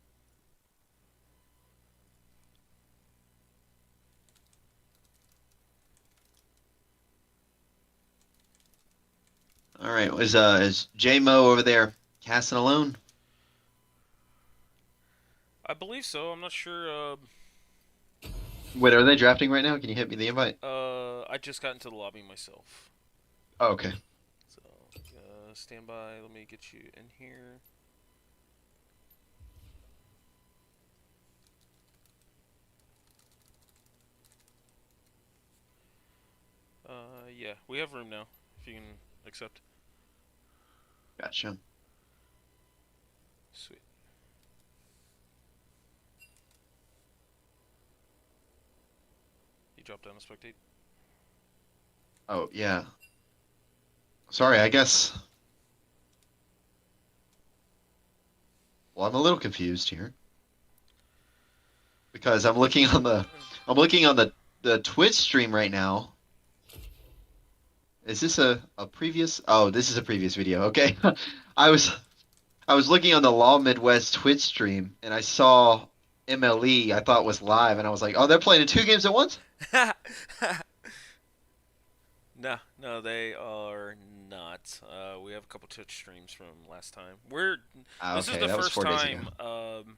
All right. Is J Mo over there casting alone? I believe so. I'm not sure. Wait, are they drafting right now? Can you hit me the invite? I just got into the lobby myself. Oh, okay. So, stand by. Let me get you in here. Yeah, we have room now. If you can accept. Gotcha. Sweet. You drop down to spectate. Oh, yeah. Sorry, I guess. Well, I'm a little confused here because I'm looking on the the Twitch stream right now. Is this a previous? Oh, this is a previous video. Okay. I was I was looking on the Law Midwest Twitch stream and I saw MLE I thought was live and I was like, "Oh, they're playing in two games at once?" No, no, they are not. We have a couple Twitch streams from last time. We're Ah, This is okay, the that was first 4 days ago. time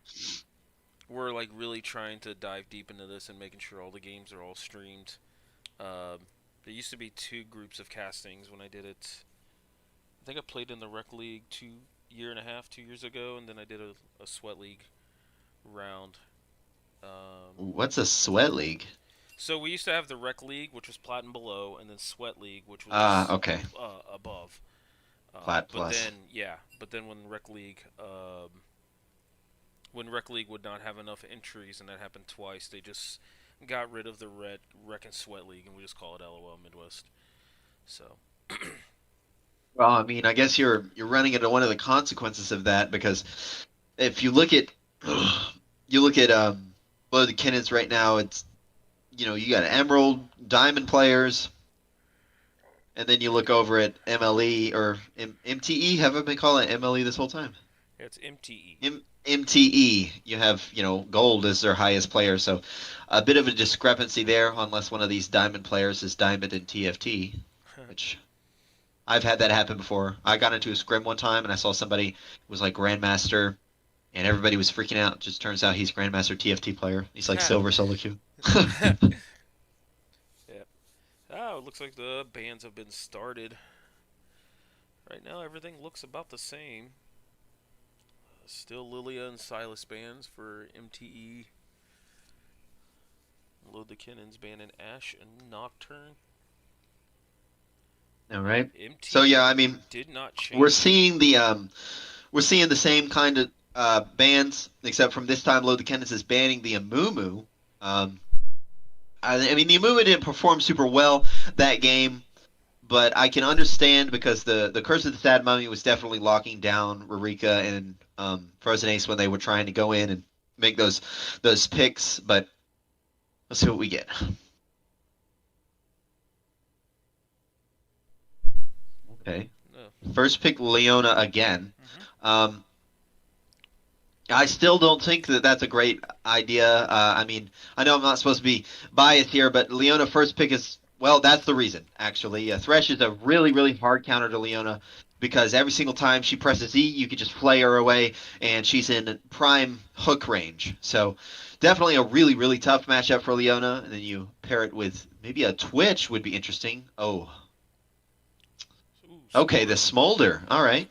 we're like really trying to dive deep into this and making sure all the games are all streamed. Um, there used to be two groups of castings when I did it. I think I played in the Rec League 2 years ago, and then I did a Sweat League round. Um, What's a sweat league? so we used to have the Rec League, which was Plat and below, and then Sweat League, which Ah, was okay. above. Plat But plus. then, yeah, but then when Rec League would not have enough entries, and that happened twice, they just got rid of the Rec and Sweat League, and we just call it LOL Midwest. So, Well, I mean, I guess you're running into one of the consequences of that because if you look at you look at below the Kennens right now, it's you got Emerald, Diamond players, and then you look over at MLE or MTE. Have I been calling it MLE this whole time? yeah, it's MTE. MTE. You have Gold as their highest player, so a bit of a discrepancy there, unless one of these Diamond players is Diamond in TFT, which I've had that happen before. I got into a scrim one time and I saw somebody was like Grandmaster and everybody was freaking out. Just turns out he's Grandmaster TFT player. He's like silver solo queue. Yeah. Oh, it looks like the bans have been started. Right now, everything looks about the same. Still Lilia and Silas bans for MTE. Load the Kennens ban in Ash and Nocturne. All right. So yeah, I MTE mean, did not we're change. seeing we're seeing the same kind of bans, except from this time, Load the Kennens is banning the Amumu. Um, I mean, the Amumu didn't perform super well that game, but I can understand because the Curse of the Sad Mummy was definitely locking down Rurika and Frozen Ace when they were trying to go in and make those picks. But let's see what we get. Okay, No. first pick Leona again. Hmm. Um, I still don't think that that's a great idea. I mean, I know I'm not supposed to be biased here, but Leona first pick is, well, that's the reason, actually. Thresh is a really, really hard counter to Leona because every single time she presses E, you can just flay her away, and she's in prime hook range. So definitely a really, really tough matchup for Leona. And then you pair it with maybe a Twitch would be interesting. Oh, Ooh, okay, Smolder. the Smolder. All right.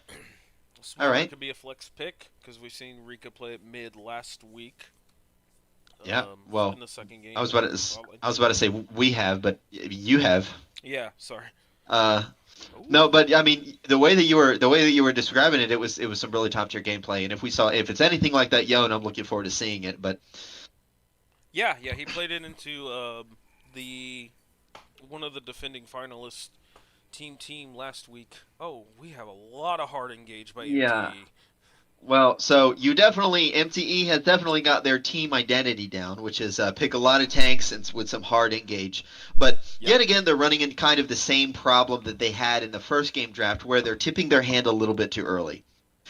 All Smolder right. could be a flex pick because we've seen Rika play it mid last week. Yeah. Well, In the second game. I was about to Probably. I was about to say we have, but you have. Yeah, sorry. Uh, Ooh. no, but I mean the way that you were describing it, it was some really top tier gameplay. And if it's anything like that, Yon, I'm looking forward to seeing it. But Yeah, yeah, he played it into the one of the defending finalists team last week. Oh, we have a lot of hard engage by yeah, MTE. well, so you definitely MTE has definitely got their team identity down, which is pick a lot of tanks and with some hard engage. But Yep. yet again, they're running in kind of the same problem that they had in the first game draft, where they're tipping their hand a little bit too early.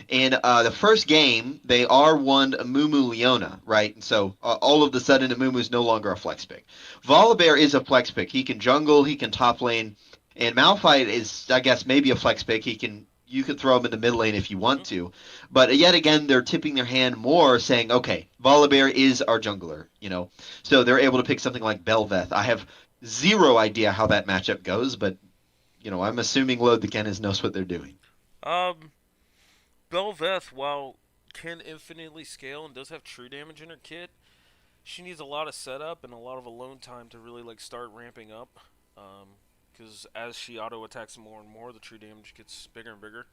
In the first game, they R1 Amumu Leona, right? And so all of a sudden, Amumu is no longer a flex pick. Volibear is a flex pick. He can jungle, he can top lane, and Malphite is, I guess, maybe a flex pick. You can throw him in the mid lane if you want to. But yet again, they're tipping their hand more, saying, okay, Volibear is our jungler. So they're able to pick something like Belveth. I have zero idea how that matchup goes, but I'm assuming Load the Kennens knows what they're doing. Um, Belveth, while can infinitely scale and does have true damage in her kit, she needs a lot of setup and a lot of alone time to really like start ramping up. Because as she auto attacks more and more, the true damage gets bigger and bigger.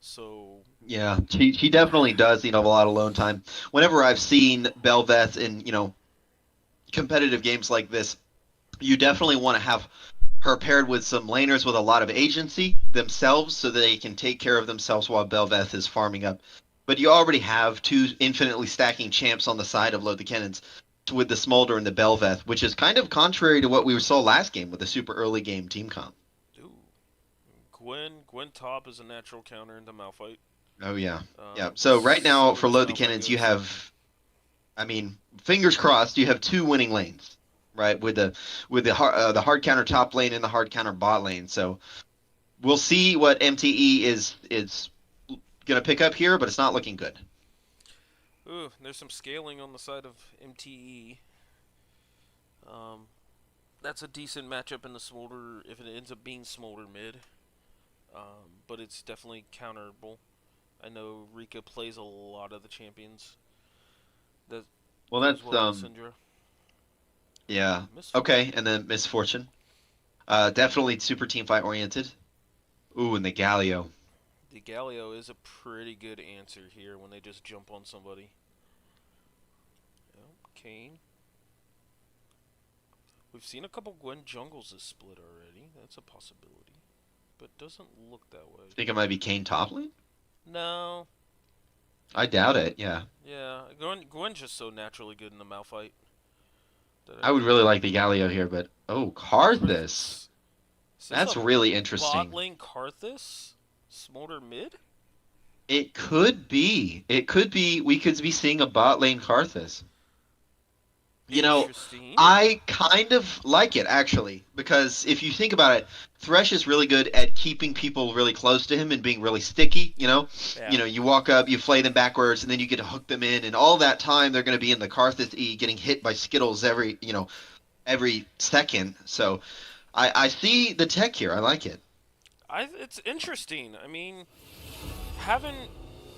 So Yeah, she definitely does have a lot of alone time. Whenever I've seen Belveth in competitive games like this, you definitely want to have her paired with some laners with a lot of agency themselves, so that they can take care of themselves while Belveth is farming up. But you already have two infinitely stacking champs on the side of Load the Cannons. with the Smolder and the Belveth, which is kind of contrary to what we saw last game with the super early game team comp. Ooh. Gwen top is a natural counter into Malphite. Oh yeah, yeah. So right now So for does Load the Malphite Cannons, you Ghost. have, I mean, fingers crossed, you have two winning lanes, right? The hard counter top lane and the hard counter bot lane. So we'll see what MTE is gonna pick up here, but it's not looking good. Ooh, there's some scaling on the side of MTE. Um, that's a decent matchup in the Smolder if it ends up being Smolder mid. But it's definitely counterable. I know Rika plays a lot of the champions. That Well, goes that's well with the Syndra. yeah. Misfortune. Okay, and then Misfortune. Definitely super team fight oriented. Ooh, and the Galio. The Galio is a pretty good answer here when they just jump on somebody. Yep, Kane. We've seen a couple Gwen jungles this split already. That's a possibility. But doesn't look that way. Think it might be Kane top lane? No. I doubt it. Yeah, Yeah, Gwen's just so naturally good in the Malphite that I I would think really like the Galio here, but oh, Karthus. Karthus. Is this That's a really bot interesting. lane Karthus? Smolder mid? It could be. It could be. We could be seeing a bot lane Karthus. You know, Interesting. I kind of like it actually because if you think about it, Thresh is really good at keeping people really close to him and being really sticky. Yeah. You walk up, you flay them backwards, and then you get to hook them in, and all that time they're going to be in the Karthus E, getting hit by Skittles every second. So I see the tech here. I like it. It's interesting. I mean, having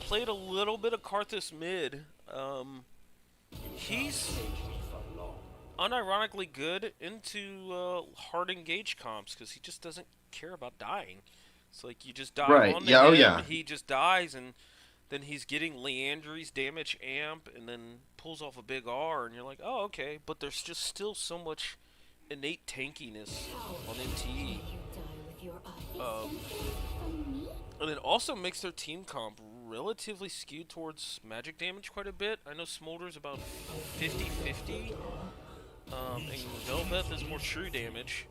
played a little bit of Karthus mid, he's unironically good into hard engage comps because he just doesn't care about dying. It's like you just dive Right. onto Yeah. Oh him, yeah. he just dies, and then he's getting Leandry's damage amp, and then pulls off a big R, and you're like, oh, okay. But there's just still so much innate tankiness on MTE. Um, and it also makes their team comp relatively skewed towards magic damage quite a bit. I know Smolder's about 50-50, and Velveth is more true damage.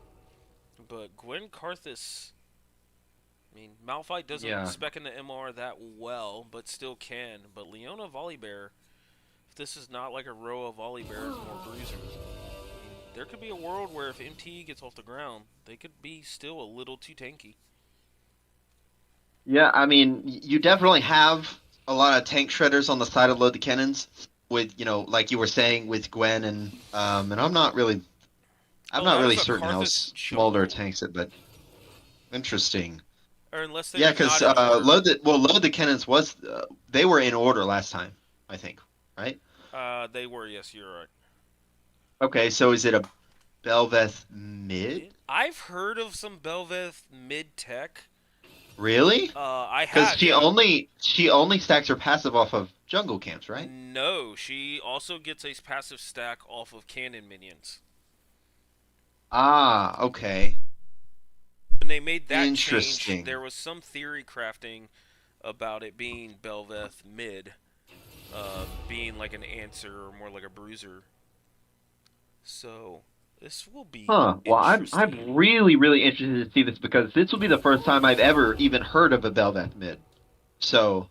But Gwen Karthus, I mean, Malphite doesn't Yeah. spec in the MR that well, but still can. But Leona Volibear, if this is not like a row of Volibears, more bruisers, I mean, there could be a world where if MT gets off the ground, they could be still a little too tanky. Yeah. I mean, you definitely have a lot of tank shredders on the side of Load the Cannons with like you were saying with Gwen and A I'm not lot really of a certain how Karthus Smolder jungle, tanks it, but interesting. or unless they Yeah, are because not in order. Load the Cannons was they were in order last time, I think, right? They were, yes, you're right. Okay, so is it a Belveth mid? I've heard of some Belveth mid tech. Really? I Because have, yeah. she only stacks her passive off of jungle camps, right? No, she also gets a passive stack off of cannon minions. Ah, okay. When they made that change, Interesting. there was some theory crafting about it being Belveth mid, being like an answer or more like a bruiser. So this will be Huh. Well, I'm interesting. really really interested to see this because this will be the first time I've ever even heard of a Belveth mid. So,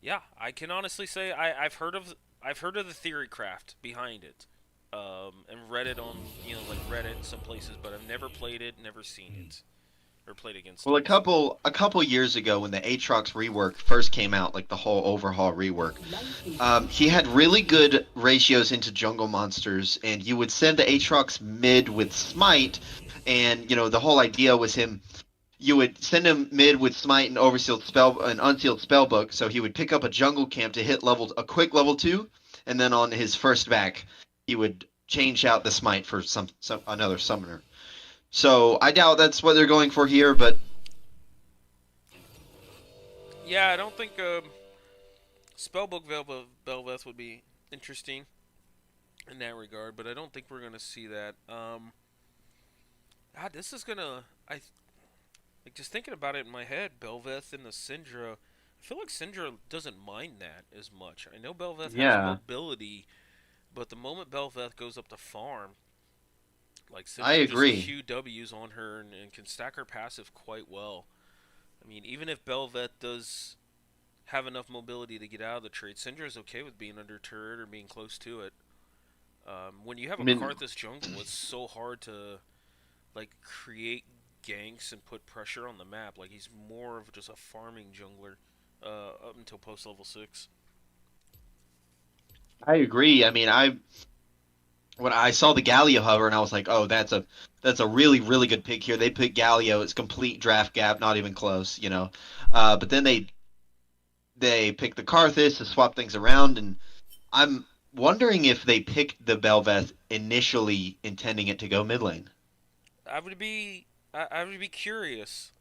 Yeah, I can honestly say I've heard of the theory craft behind it, and read it on like Reddit and some places, but I've never played it, never seen it, or played against well, it. So a couple years ago when the Aatrox rework first came out, like the whole overhaul rework, he had really good ratios into jungle monsters, and you would send the Aatrox mid with Smite, and the whole idea was him. You would send him mid with Smite and Unsealed Spellbook, so he would pick up a jungle camp to hit a quick level 2, and then on his first back, he would change out the Smite for some another summoner. So I doubt that's what they're going for here, but yeah, I don't think Spellbook Belveth would be interesting in that regard, but I don't think we're gonna see that. This is gonna like just thinking about it in my head, Belveth and the Syndra. I feel like Syndra doesn't mind that as much. I know Belveth has yeah, mobility, But the moment Belveth goes up to farm, like I Syndra just agree. QWs on her and can stack her passive quite well. I mean, even if Belveth does have enough mobility to get out of the trade, Syndra is okay with being under turret or being close to it. When you have I a mean, Karthus jungle, it's so hard to like create ganks and put pressure on the map. Like he's more of just a farming jungler up until post level 6. I agree. I mean, when I saw the Galio hover, and I was like, oh, that's a really really good pick here. They picked Galio. It's complete draft gap, not even close, you know. But then they picked the Karthus to swap things around, and I'm wondering if they picked the Belveth initially intending it to go mid lane. I would be I would be curious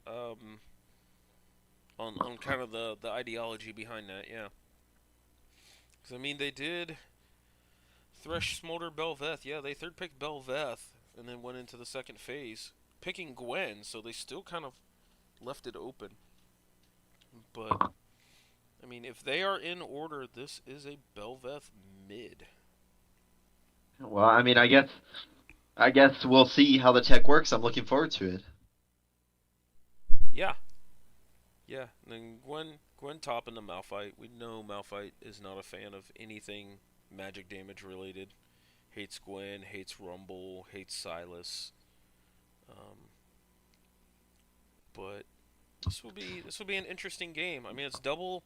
on kind of the ideology behind that. Yeah, because I mean they did Thresh, Smolder, Belveth. Yeah, they third picked Belveth and then went into the second phase picking Gwen. So they still kind of left it open. But I mean, if they are in order, this is a Belveth mid. Well, I mean, I guess we'll see how the tech works. I'm looking forward to it. Yeah, yeah. And then Gwen top in the Malphite. We know Malphite is not a fan of anything magic damage related. Hates Gwen, hates Rumble, hates Silas. Um, but this will be an interesting game. I mean, it's double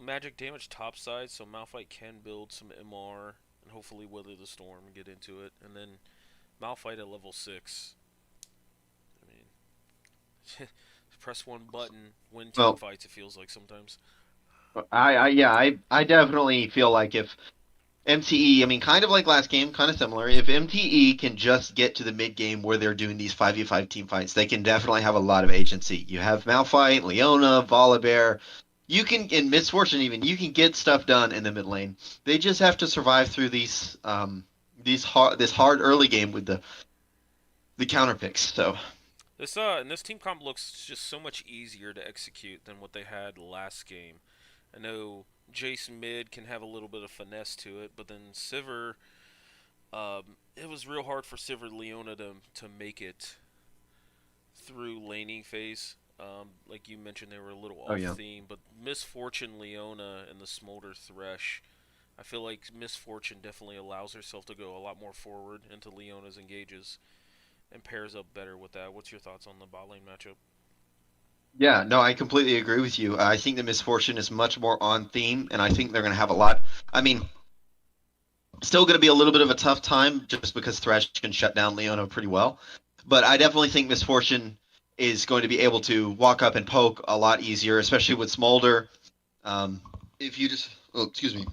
magic damage topside, so Malphite can build some MR and hopefully weather the storm and get into it. And then Malphite at level 6. I mean, press one button, win team Well, fights. It feels like sometimes. yeah, I definitely feel like if MTE, I mean, kind of like last game, kind of similar. If MTE can just get to the mid game where they're doing these 5v5 team fights, they can definitely have a lot of agency. You have Malphite, Leona, Volibear. You can, in Misfortune even, you can get stuff done in the mid lane. They just have to survive through this hard early game with the counter picks. So This team comp looks just so much easier to execute than what they had last game. I know Jace mid can have a little bit of finesse to it, but then Sivir, it was real hard for Sivir Leona to make it through laning phase. Like you mentioned, they were a little oh off yeah. theme, but Misfortune Leona and the Smolder Thresh, I feel like Misfortune definitely allows herself to go a lot more forward into Leona's engages and pairs up better with that. What's your thoughts on the bot lane matchup? Yeah, no, I completely agree with you. I think the Misfortune is much more on theme, and I think they're going to have a lot. I mean, still going to be a little bit of a tough time just because Thresh can shut down Leona pretty well. But I definitely think Misfortune is going to be able to walk up and poke a lot easier, especially with Smolder. Um, if you just, oh, excuse me,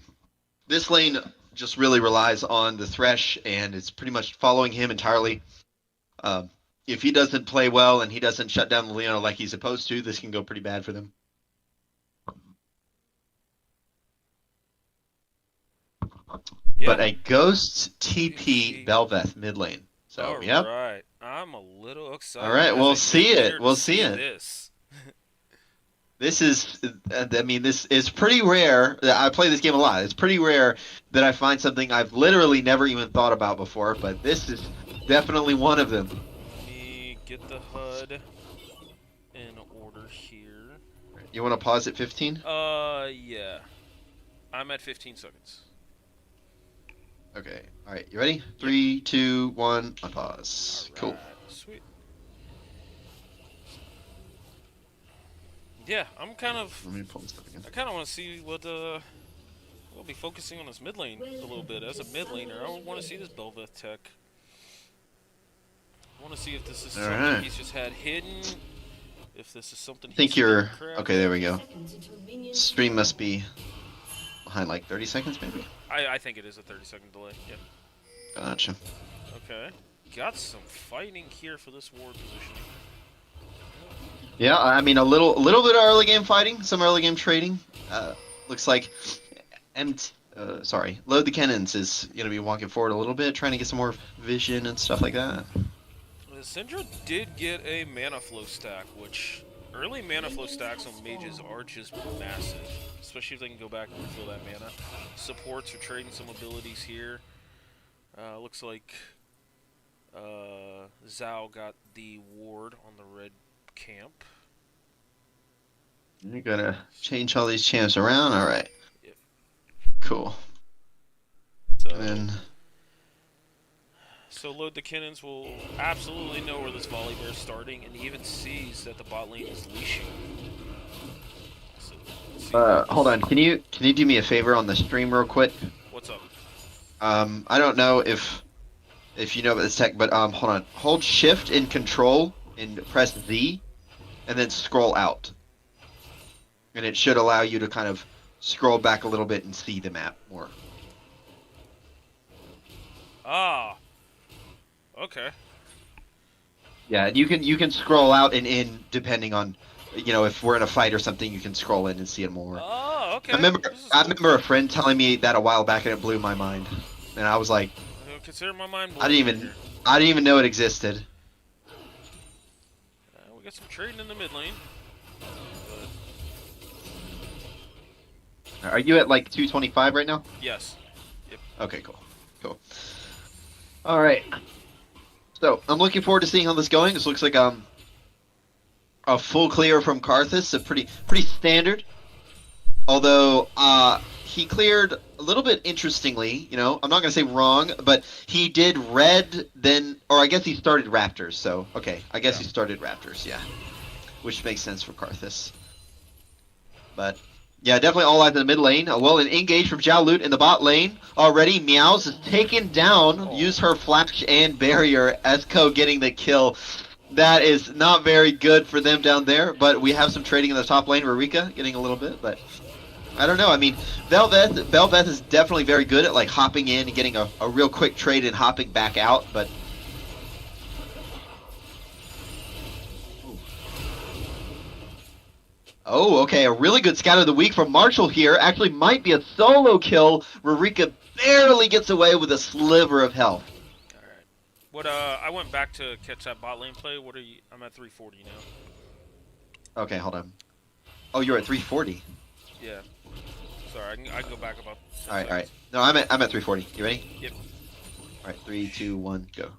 this lane just really relies on the Thresh, and it's pretty much following him entirely. Um, if he doesn't play well and he doesn't shut down the Leona like he's supposed to, this can go pretty bad for them. Yeah. But a Ghost TP TP. Belveth mid lane. So, All yep. right. I'm a little All excited right, as we'll a see mid it. laner to We'll see see it. this. This is, I mean, this is pretty rare. I play this game a lot. It's pretty rare that I find something I've literally never even thought about before, but this is definitely one of them. Let me get the HUD in order here. You want to pause at 15? Yeah. I'm at 15 seconds. Okay. All right. You ready? Yep. 3, 2, 1. Unpause. All Cool. right. Sweet. Yeah, I'm kind of. Let me pull this up again. I kind of want to see what we'll be focusing on this mid lane a little bit. As a mid laner, I want to see this Belveth tech. I want to see if this is All something right. he's just had hidden. If this is something I he's think you're okay. There crafted. we go. Stream must be behind like 30 seconds, maybe. I think it is a 30-second delay. Yep. Gotcha. Okay. Got some fighting here for this ward positioning. Yeah, I mean a little bit of early game fighting, some early game trading. Looks like, Load the Kennens is gonna be walking forward a little bit, trying to get some more vision and stuff like that. Syndra did get a mana flow stack, which Early mana flow stacks on mages are just massive, especially if they can go back and refill that mana. Supports are trading some abilities here. Looks like Zhao got the ward on the red camp. You're gonna change all these champs around? Alright. Yep. Cool. So, And so Load the Kennens will absolutely know where this volley bear is starting, and he even sees that the bot lane is leashing. So, hold on. Can you do me a favor on the stream real quick? what's up? I don't know if you know about this tech, but hold on. Hold Shift and Control and press Z, and then scroll out. And it should allow you to kind of scroll back a little bit and see the map more. Ah. Okay. Yeah, you can scroll out and in depending on, if we're in a fight or something, you can scroll in and see it more. Oh, okay. I remember a friend telling me that a while back, and it blew my mind. And I was like, consider my mind blown. I didn't even know it existed. We got some trading in the mid lane. Are you at like 225 right now? Yes. Yep. Okay, cool. All right. So I'm looking forward to seeing how this going. This looks like a full clear from Karthus, so pretty standard. Although he cleared a little bit interestingly. I'm not gonna say wrong, but he did red then, or I guess he started Raptors. So okay, I guess he started Raptors. Yeah, which makes sense for Karthus. But yeah, definitely all eyes in the mid lane. Well, an engage from Xiaolut in the bot lane already. Meows is taken down. Use her flash and barrier. Esco getting the kill. That is not very good for them down there, but we have some trading in the top lane. Rurika getting a little bit, but I don't know. I mean, Bel'Veth is definitely very good at like hopping in and getting a real quick trade and hopping back out, but oh, okay, a really good scout of the week from Marshall here. Actually might be a solo kill. Rurika barely gets away with a sliver of health. What I went back to catch that bot lane play. What are you? I'm at 340 now. Okay, hold on. Oh, you're at 340. Yeah. Sorry, I can go back about. All right. No, I'm at 340. You ready? Yep. All right, 3, 2, 1, go.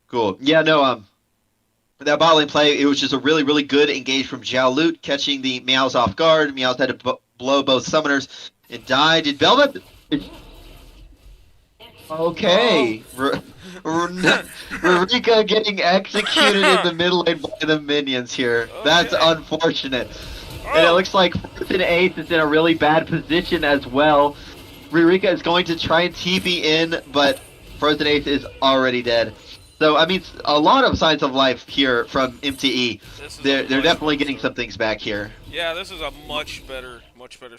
Cool. Yeah, no. That bot lane play, it was just a really, really good engage from Xiaolut, catching the Meows off guard. Meows had to blow both summoners and die. Did Bel'Veth? Okay. Rurika getting executed in the middle lane by the minions here. Okay. That's unfortunate. And it looks like Frozen Ace is in a really bad position as well. Rurika is going to try and TP in, but Frozen Ace is already dead. So, I mean, a lot of signs of life here from MTE. They're definitely getting some things back here. Yeah, this is a much better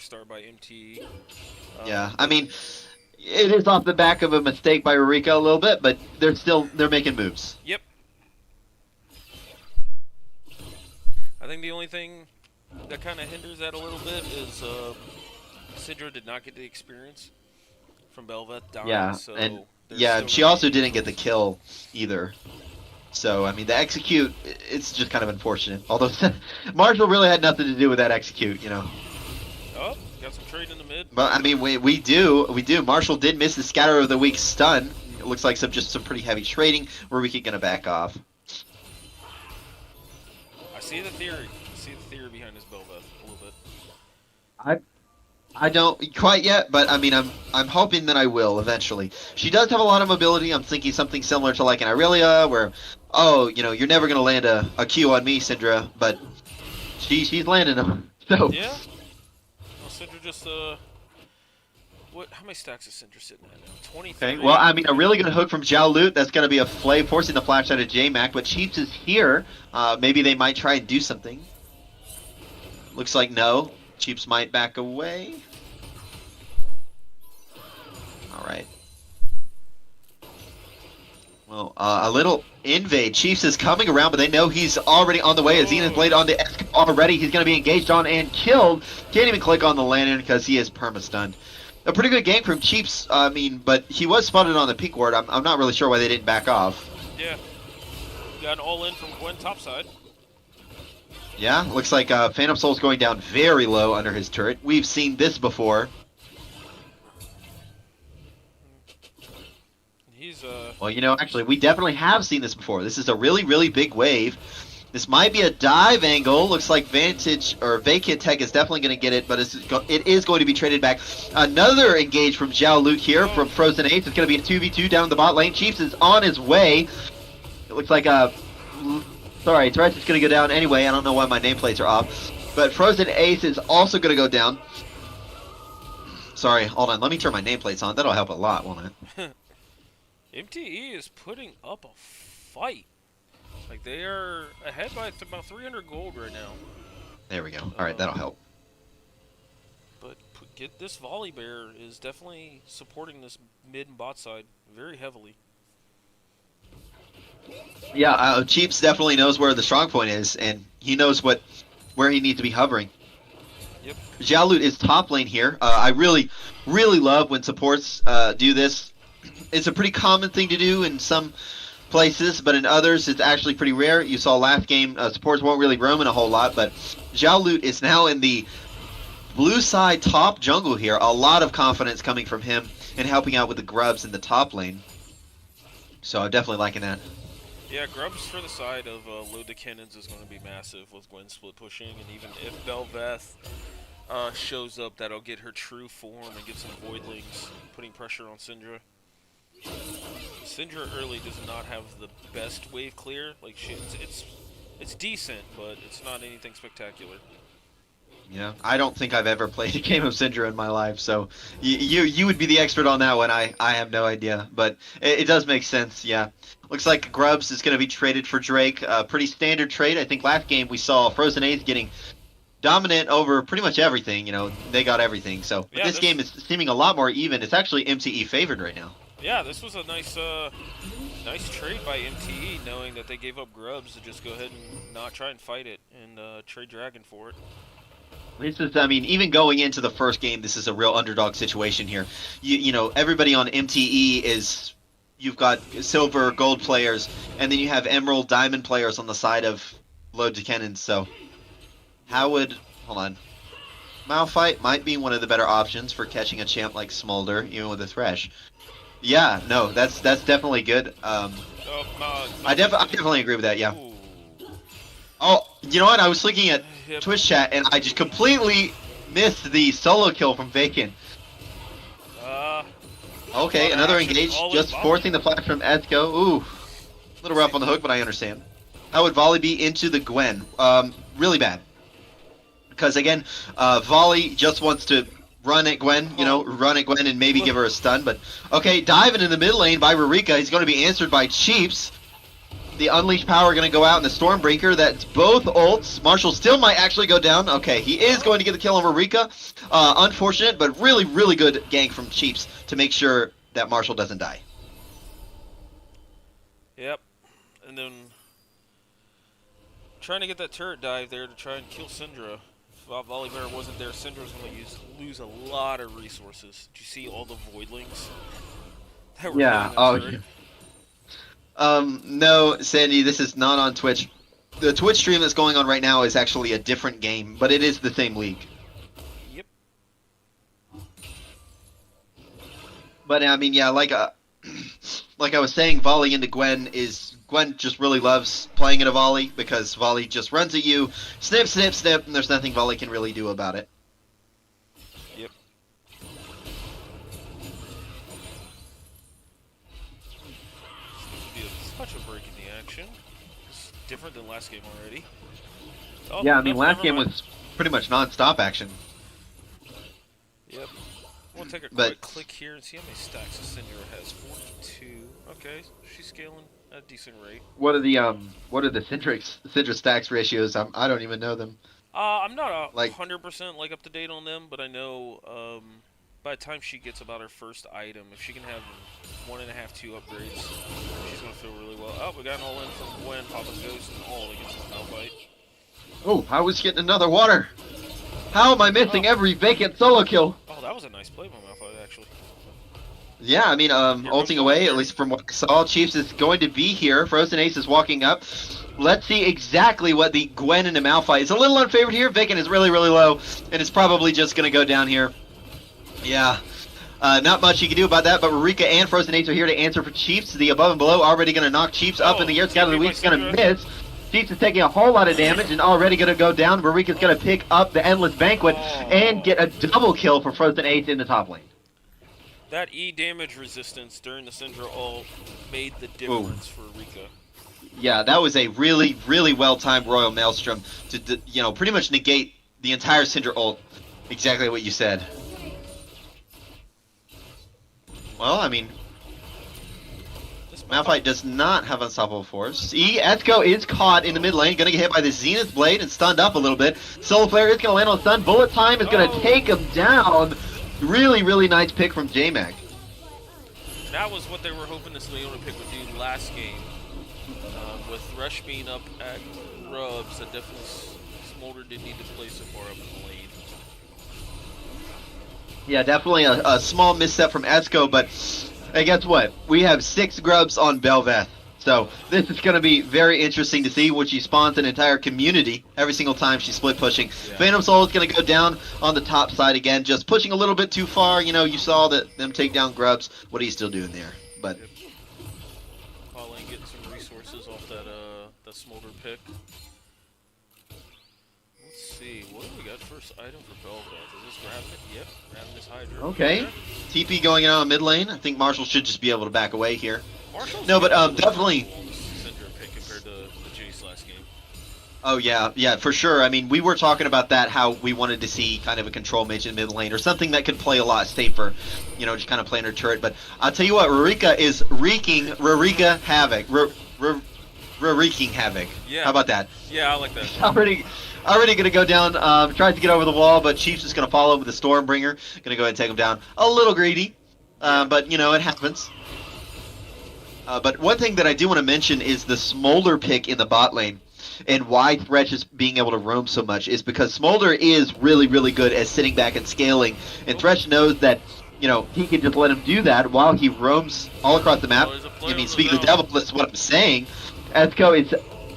start by MTE. Yeah, I mean, it is off the back of a mistake by Rurika a little bit, but they're making moves. Yep. I think the only thing that kind of hinders that a little bit is Syndra did not get the experience from Bel'Veth dying. Yeah, so and she also didn't get the kill either. So, I mean, the execute, it's just kind of unfortunate. Although, Marshall really had nothing to do with that execute, Oh, got some trade in the mid. But, I mean, we do. Marshall did miss the Scatter of the Week stun. It looks like some pretty heavy trading. Rurika gonna back off. I see the theory. Behind this Bel'Veth a little bit. I don't quite yet, but I mean, I'm hoping that I will eventually. She does have a lot of mobility. I'm thinking something similar to like an Irelia, where, you're never gonna land a Q on me, Syndra, but she's landing them. So yeah. Well, Syndra just how many stacks is Syndra sitting at now? 23. Okay. Well, I mean, a really good hook from Xiaolut. That's gonna be a flay, forcing the flash out of J-Mac, but Chiefs is here. Maybe they might try and do something. Looks like no. Chiefs might back away. Alright. Well, a little invade. Chiefs is coming around, but they know he's already on the way. Azina's blade on the Esco already. He's going to be engaged on and killed. Can't even click on the lantern because he is perma-stunned. A pretty good game from Chiefs, but he was spotted on the peak ward. I'm not really sure why they didn't back off. Yeah. got an all-in from Gwen topside. Yeah, looks like Phantom Soul's going down very low under his turret. We've seen this before. He's Well, you know, actually, we definitely have seen this before. This is a really, really big wave. This might be a dive angle. Looks like Vantage or Vacant Tech is definitely going to get it, but it is going to be traded back. Another engage from Zhao Loot here from Frozen Ace. It's going to be a 2v2 down the bot lane. Chiefs is on his way. It looks like sorry, Tourette's is going to go down anyway. I don't know why my nameplates are off. But Frozen Ace is also going to go down. Sorry, hold on. Let me turn my nameplates on. That'll help a lot, won't it? MTE is putting up a fight. Like, they are ahead by about 300 gold right now. There we go. All right, that'll help. But get this Volley Bear is definitely supporting this mid and bot side very heavily. Yeah, Cheeps definitely knows where the strong point is, and he knows where he needs to be hovering. Yep. Xiaolut is top lane here. I really, really love when supports do this. It's a pretty common thing to do in some places, but in others it's actually pretty rare. You saw last game, supports won't really roam in a whole lot, but Xiaolut is now in the blue side top jungle here. A lot of confidence coming from him and helping out with the grubs in the top lane. So I'm definitely liking that. Yeah, grubs for the side of Load the Kennens is going to be massive with Gwen split pushing, and even if Belveth shows up, that'll get her true form and get some voidlings, putting pressure on Syndra. Syndra early does not have the best wave clear. Like it's decent, but it's not anything spectacular. Yeah, I don't think I've ever played a game of Syndra in my life, so you would be the expert on that one. I have no idea, but it does make sense. Yeah, looks like Grubs is going to be traded for Drake. Pretty standard trade. I think last game we saw Frozen Ace getting dominant over pretty much everything. You know, they got everything. So yeah, this game is seeming a lot more even. It's actually MTE favored right now. Yeah, this was a nice trade by MTE, knowing that they gave up Grubs to just go ahead and not try and fight it and trade Dragon for it. This is, I mean, even going into the first game, this is a real underdog situation here. You know, everybody on MTE is, you've got silver, gold players, and then you have emerald, diamond players on the side of Load to Kennens. So, hold on. Malphite might be one of the better options for catching a champ like Smolder, even with a Thresh. Yeah, no, that's definitely good. I definitely agree with that. Yeah. Ooh. Oh, you know what? I was looking at Twitch chat and I just completely missed the solo kill from Vacant. Okay, another engage, just forcing the flash from Ezco. Ooh, a little rough on the hook, but I understand. How would Volley be into the Gwen? Really bad. Because again, Volley just wants to run at Gwen, and maybe give her a stun. But okay, diving in the mid lane by Rurika. He's going to be answered by Cheeps. The Unleashed power going to go out in the Stormbreaker. That's both ults. Marshall still might actually go down. Okay, he is going to get the kill on Rurika. Unfortunate, but really, really good gank from Cheeps to make sure that Marshall doesn't die. Yep. And then trying to get that turret dive there to try and kill Syndra. If Volley Bear wasn't there, Syndra's going to lose a lot of resources. Did you see all the voidlings that were yeah. No, Sandy, this is not on Twitch. The Twitch stream that's going on right now is actually a different game, but it is the same league. Yep. But I mean, yeah, like I was saying, Volley into Gwen just really loves playing at a Volley because Volley just runs at you, snip, snip, snip, and there's nothing Volley can really do about it. Yep. Such a break in the action. It's different than last game already. Oh, yeah, I mean, last game was pretty much non-stop action. Yep. We'll take a quick click here and see how many stacks Syndra has. 42. Okay, she's scaling at a decent rate. What are the Syndra stacks ratios? I don't even know them. I'm not 100% like up to date on them, but I know by the time she gets about her first item, if she can have 1.5, 2 upgrades, she's gonna feel really well. Oh, we got an all in from Gwen, Papa's Ghost, and all against this Malphite. Oh, I was getting another water. How am I missing every Vacant solo kill? Oh, that was a nice play by Malphite, actually. Yeah, I mean, Here comes ulting the away, at legendary. least from what I saw, Chiefs is going to be here. Frozen Ace is walking up. Let's see exactly what the Gwen and the Malphite is. A little unfavored here. Vacant is really, really low, and it's probably just going to go down here. Yeah, not much you can do about that, but Rika and Frozen Ace are here to answer for Chiefs. The above and below already going to knock Chiefs up in Oh, the air. Scout of the TP by Week's going to Syndra. miss. Chiefs is taking a whole lot of damage and already going to go down. Marika's going to pick up the Endless Banquet and get a double kill for Frozen Ace in the top lane. That E damage resistance during the Syndra ult made the Ooh. difference for Rika. Yeah, that was a really, really well-timed Royal Maelstrom to, pretty much negate the entire Syndra ult. Exactly what you said. Well, I mean, Malphite does not have Unstoppable Force. Esko is caught in the mid lane, gonna get hit by the Zenith Blade and stunned up a little bit. Solar Flare is gonna land on stun. Bullet Time is gonna take him down. Really, really nice pick from J-Mac. That was what they were hoping this Leona pick would do last game. With Thresh being up at Rubs, that definitely Smolder did need to play so far up in the lane. Yeah, definitely a small misstep from Esko, but hey, guess what? We have 6 grubs on Belveth. So this is going to be very interesting to see when she spawns an entire community every single time she's split pushing. Yeah. Phantom Soul is going to go down on the top side again, just pushing a little bit too far. You know, you saw them take down grubs. What are you still doing there? But Calling, getting some resources off that Smolder pick. Let's see, what do we got first item for Belveth? Is this grabbing it? Yep, grabbing this Hydra. Okay. TP going out on mid lane. I think Marshall should just be able to back away here. Marshall's no, but definitely. Syndra pick compared to the Jace last game. Oh yeah, for sure. I mean, we were talking about that, how we wanted to see kind of a control mage in mid lane or something that could play a lot safer, just kind of playing her turret. But I'll tell you what, Rurika is wreaking havoc. Wreaking havoc. Yeah. How about that? Yeah, I like that. Already gonna go down. Tries to get over the wall, but Chief's just gonna follow with the Stormbringer. Gonna go ahead and take him down. A little greedy, but it happens. But one thing that I do want to mention is the Smolder pick in the bot lane, and why Thresh is being able to roam so much is because Smolder is really, really good at sitting back and scaling, and Thresh knows that he can just let him do that while he roams all across the map. I mean, speaking of the devil, that's what I'm saying. Esko is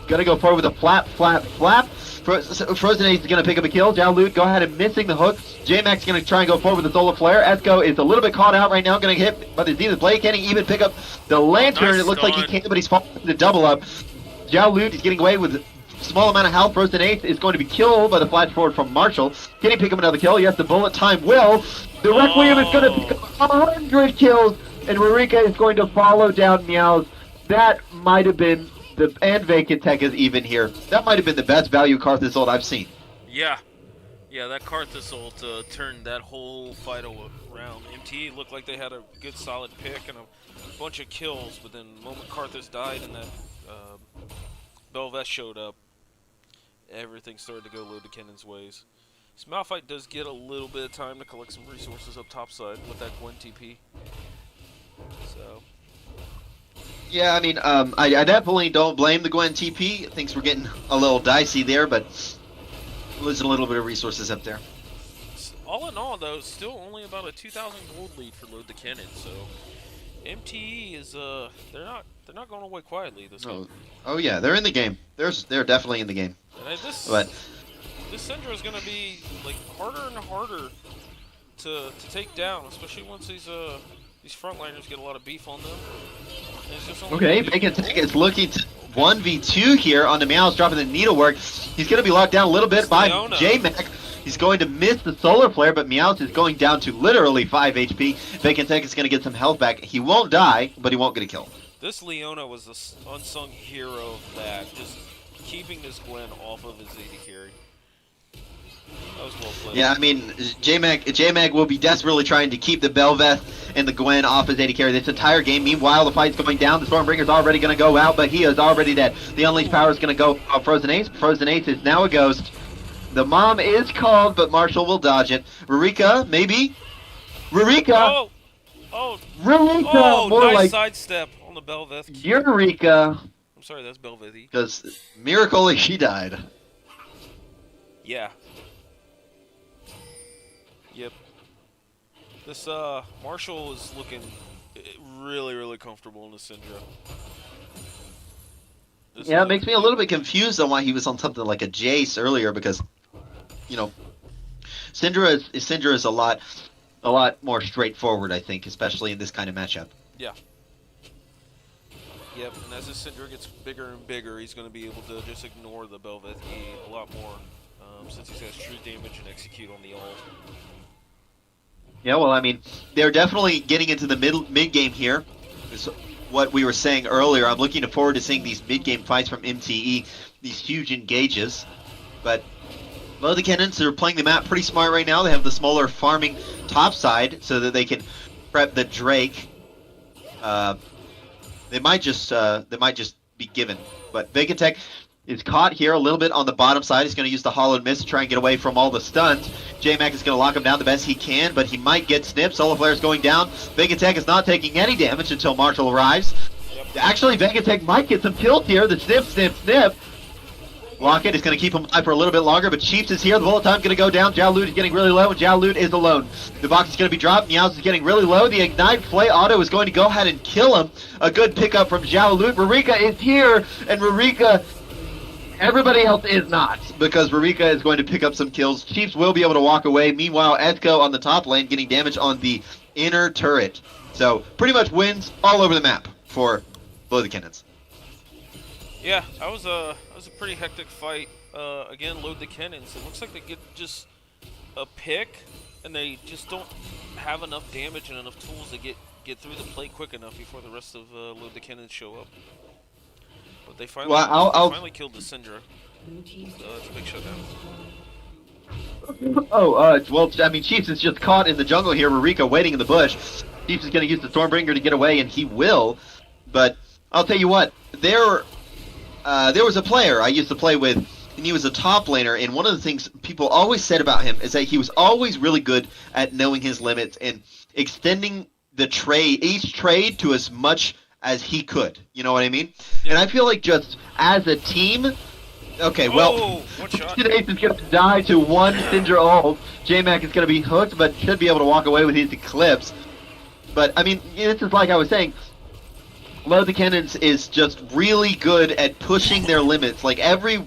gonna go forward with a flap. Frozen Ace is gonna pick up a kill. Zhao Lute go ahead and missing the hook. J-Max is gonna try and go forward with the Solar Flare. Esko is a little bit caught out right now, gonna get hit by the Zenith Blade. Can he even pick up the Lantern? Nice It looks like he stun. can, but he's falling to double up. Zhao Lute is getting away with a small amount of health. Frozen Ace is going to be killed by the flash forward from Marshall. Can he pick up another kill? Yes, the bullet time will. The Requiem is gonna pick up 100 kills, and Rurika is going to follow down Meows. That might have been and Vacant Tech is even here. That might have been the best value Karthus ult I've seen. Yeah, that Karthus ult turned that whole fight around. MTE looked like they had a good solid pick and a bunch of kills, but then the moment Karthus died and that Belveth showed up, everything started to go low to Kennens' ways. This Malphite does get a little bit of time to collect some resources up top side with that Gwen TP. So... Yeah, I mean, I definitely don't blame the Gwen TP. Things were getting a little dicey there, but losing a little bit of resources up there. All in all, though, still only about a 2,000 gold lead for Load the Cannon. So MTE is they're not going away quietly this game. Oh yeah, they're in the game. They're definitely in the game. And this Syndra is going to be like harder and harder to take down, especially once these frontliners get a lot of beef on them. Okay, Vacant Tech is looking to 1v2 here on the Meows, dropping the needlework. He's going to be locked down a little bit by J-Mac. He's going to miss the Solar Flare, but Meows is going down to literally 5 HP. Vacant Tech is going to get some health back. He won't die, but he won't get a kill. This Leona was the unsung hero of that, just keeping this Gwen off of his AD carry. That was well played. Yeah, I mean, J-Mag will be desperately trying to keep the Belveth and the Gwen off his AD carry this entire game. Meanwhile, the fight's going down. The Stormbringer's already going to go out, but he is already dead. The Unleashed Power is going to go on Frozen Ace. Frozen Ace is now a ghost. The mom is called, but Marshall will dodge it. Rurika, maybe? Rurika! Rurika! More nice like sidestep on the Belveth. Eureka. I'm sorry, that's Belveth. Because miracle, she died. Yeah. Yep. This Marshall is looking really, really comfortable in the Syndra. Yeah, it makes me a little bit confused on why he was on something like a Jace earlier because, you know, Syndra is a lot more straightforward, I think, especially in this kind of matchup. Yeah. Yep, and as his Syndra gets bigger and bigger, he's going to be able to just ignore the Bel'Veth E a lot more, since he has true damage and execute on the ult. Yeah, well, I mean, they're definitely getting into the mid game here. Is what we were saying earlier. I'm looking forward to seeing these mid game fights from MTE, these huge engages. But well, the Kennens are playing the map pretty smart right now. They have the smaller farming top side so that they can prep the Drake. They might just be given. But Vegatech is caught here a little bit on the bottom side. He's going to use the Hollowed Mist to try and get away from all the stuns. J-Mac is going to lock him down the best he can, but he might get snipped. Solar Flare is going down. Vegatech is not taking any damage until Marshall arrives. Actually, Vegatech might get some kills here. The snip. Locket is going to keep him alive for a little bit longer, but Chiefs is here. The bullet time's going to go down. Jialut is getting really low, and Jialut is alone. The box is going to be dropped. Meows is getting really low. The Ignite Flay auto is going to go ahead and kill him. A good pickup from Jialut. Rurika is here, and Rurika... Everybody else is not, because Rurika is going to pick up some kills. Chiefs will be able to walk away. Meanwhile, Esko on the top lane getting damage on the inner turret. So, pretty much wins all over the map for both the Kennens. Yeah, that was a pretty hectic fight. Again, load the Kennens. It looks like they get just a pick, and they just don't have enough damage and enough tools to get through the play quick enough before the rest of load the Kennens show up. But they finally, finally killed the Syndra. So it's a big shutdown. Well, I mean, Chiefs is just caught in the jungle here. Rurika waiting in the bush. Chiefs is going to use the Stormbringer to get away, and he will. But I'll tell you what, there was a player I used to play with, and he was a top laner, and one of the things people always said about him is that he was always really good at knowing his limits and extending the each trade to as much as he could. You know what I mean? Yeah. And I feel like just as a team... Okay, well, Ace is going to die to one Syndra ult. J-Mac is going to be hooked, but should be able to walk away with his Eclipse. But, I mean, this is like I was saying, Load the Kennens is just really good at pushing their limits. Like, every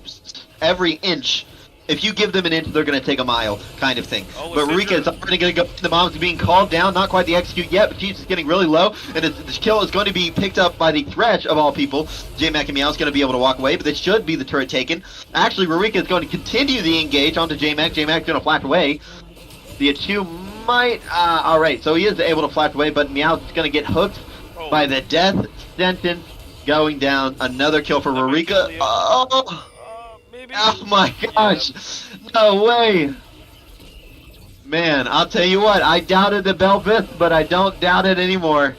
inch, if you give them an inch, they're going to take a mile, kind of thing. But Rurika is already going to go. The mom's being called down, not quite the execute yet, but Chiefs is getting really low, and this kill is going to be picked up by the Thresh, of all people. J-Mac and Meow is going to be able to walk away, but this should be the turret taken. Actually, Rurika is going to continue the engage onto J-Mac. J-Mac is going to flash away. The Achu might... Alright, so he is able to flash away, but Meow is going to get hooked by the death sentence going down. Another kill for Rurika. Oh my gosh! Yeah. No way! Man, I'll tell you what, I doubted the Bel'Veth, but I don't doubt it anymore.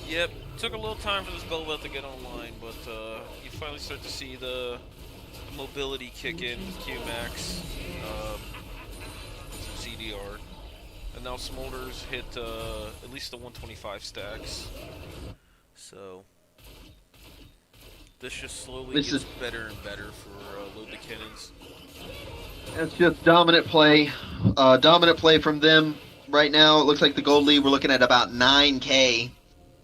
Yep, took a little time for this Bel'Veth to get online, but you finally start to see the mobility kick in with Q-Max, CDR, and now Smolder's hit at least the 125 stacks, so... This just slowly gets better and better for Load the Kennens. It's just dominant play. Dominant play from them right now. It looks like the gold lead, we're looking at about 9K,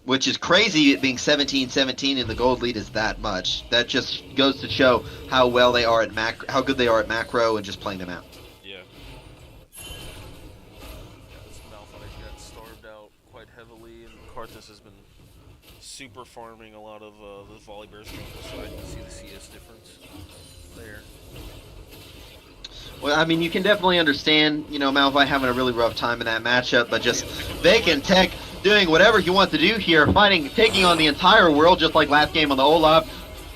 which is crazy, it being 17-17 and the gold lead is that much. That just goes to show how well they are at how good they are at macro and just playing them out. Yeah. This Malphite got starved out quite heavily, and Karthus has been super farming a lot of the Volibear's jungle, so I can see the CS difference there. Well, I mean, you can definitely understand, you know, Malphite having a really rough time in that matchup, but just Vacant doing whatever he wants to do here, taking on the entire world, just like last game on the Olaf.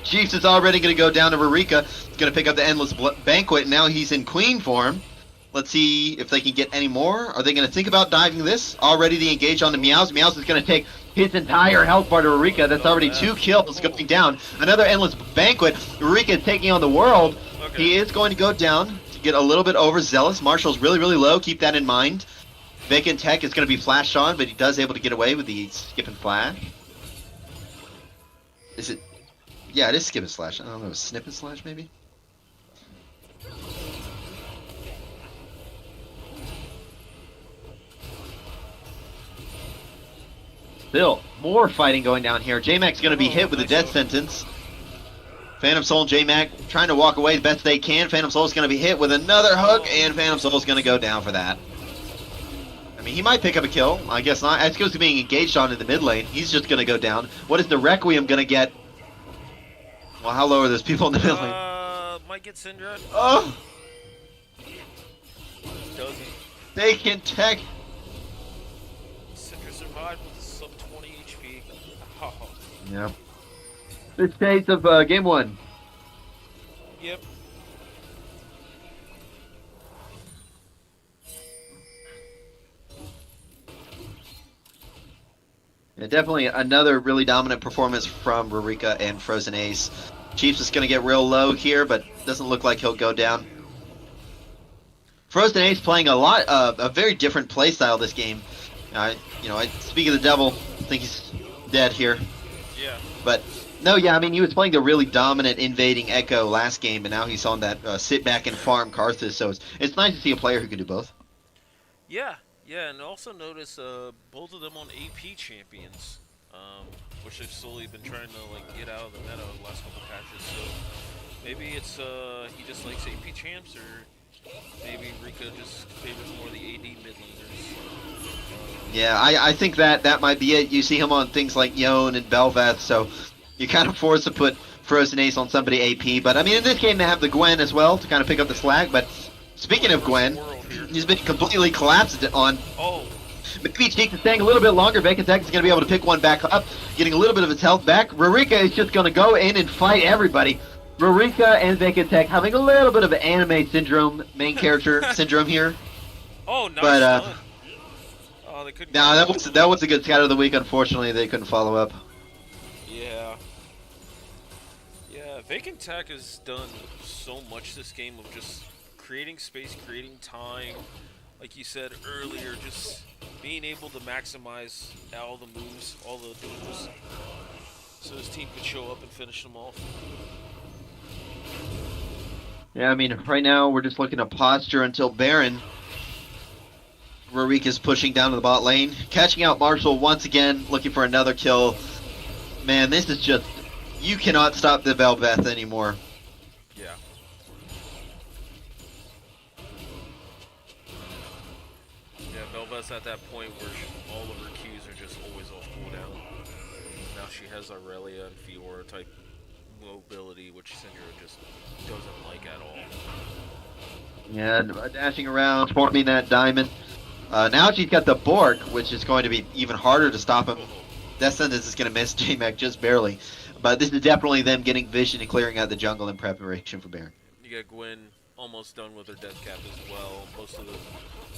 Chiefs is already going to go down to Rurika. He's going to pick up the Endless Banquet, and now he's in Queen form. Let's see if they can get any more. Are they going to think about diving this? Already the engage on the Meows. Meows is going to take his entire health bar to Rurika. That's already 2 kills going down. Another Endless Banquet. Rurika is taking on the world. Okay. He is going to go down to get a little bit overzealous. Marshall's really, really low. Keep that in mind. Vacant Tech is going to be flashed on, but he does able to get away with the skip and flash. Is it? Yeah, it is skip and slash. I don't know, snip and slash maybe? still more fighting going down here. J-Mac's going to be hit with a death sentence. Phantom Soul and J-Mac trying to walk away the best they can. Phantom Soul's going to be hit with another hook, and Phantom Soul's going to go down for that. I mean, he might pick up a kill. I guess not. As goes to being engaged on in the mid lane. He's just going to go down. What is the Requiem going to get? Well, how low are those people in the mid lane? Might get Syndra. Oh! Doesn't. They can tech. Syndra survived with sub 20 HP. Oh. Yeah. The state of game 1. Yep. Yeah, definitely another really dominant performance from Rurika and Frozen Ace. Chiefs is going to get real low here, but doesn't look like he'll go down. Frozen Ace playing a very different playstyle this game. I speak of the devil, I think he's dead here. Yeah. But no, yeah, I mean he was playing the really dominant invading Echo last game, and now he's on that sit back and farm Karthus. So it's nice to see a player who can do both. Yeah. Yeah, and also notice both of them on AP champions, which they've slowly been trying to get out of the meta the last couple patches. So maybe it's he just likes AP champs, or maybe Rika just favors more the AD mid laners. Yeah, I think that might be it. You see him on things like Yone and Bel'Veth, so you're kind of forced to put Frozen Ace on somebody AP. But I mean, in this game they have the Gwen as well to kind of pick up the slack. But speaking of Gwen, he's been completely collapsed on. Oh. Maybe Cheek is staying a little bit longer. Vacantech is going to be able to pick one back up, getting a little bit of his health back. Rurika is just going to go in and fight everybody. Rurika and Vacantech having a little bit of an anime syndrome, main character syndrome here. Oh, nice. But oh, they couldn't. No, that was a good scout of the week. Unfortunately, they couldn't follow up. Yeah. Yeah, Vacantech has done so much this game of just creating space, creating time. Like you said earlier, just being able to maximize all the moves, all the duels, so his team could show up and finish them off. Yeah, I mean, right now we're just looking at posture until Baron. Rurika's pushing down to the bot lane, catching out Marshall once again, looking for another kill. Man, this is just, you cannot stop the Bel'Veth anymore. Yeah. Yeah, Bel'Veth's at that point where all of her Qs are just always off cooldown. Now she has Aurelia and Fiora type mobility, which Syndra just doesn't like at all. Yeah, dashing around, forming that diamond. Now she's got the Bork, which is going to be even harder to stop him. Death Sentence is going to miss J-Mac just barely. But this is definitely them getting vision and clearing out the jungle in preparation for Baron. You got Gwen almost done with her death cap as well. Most of the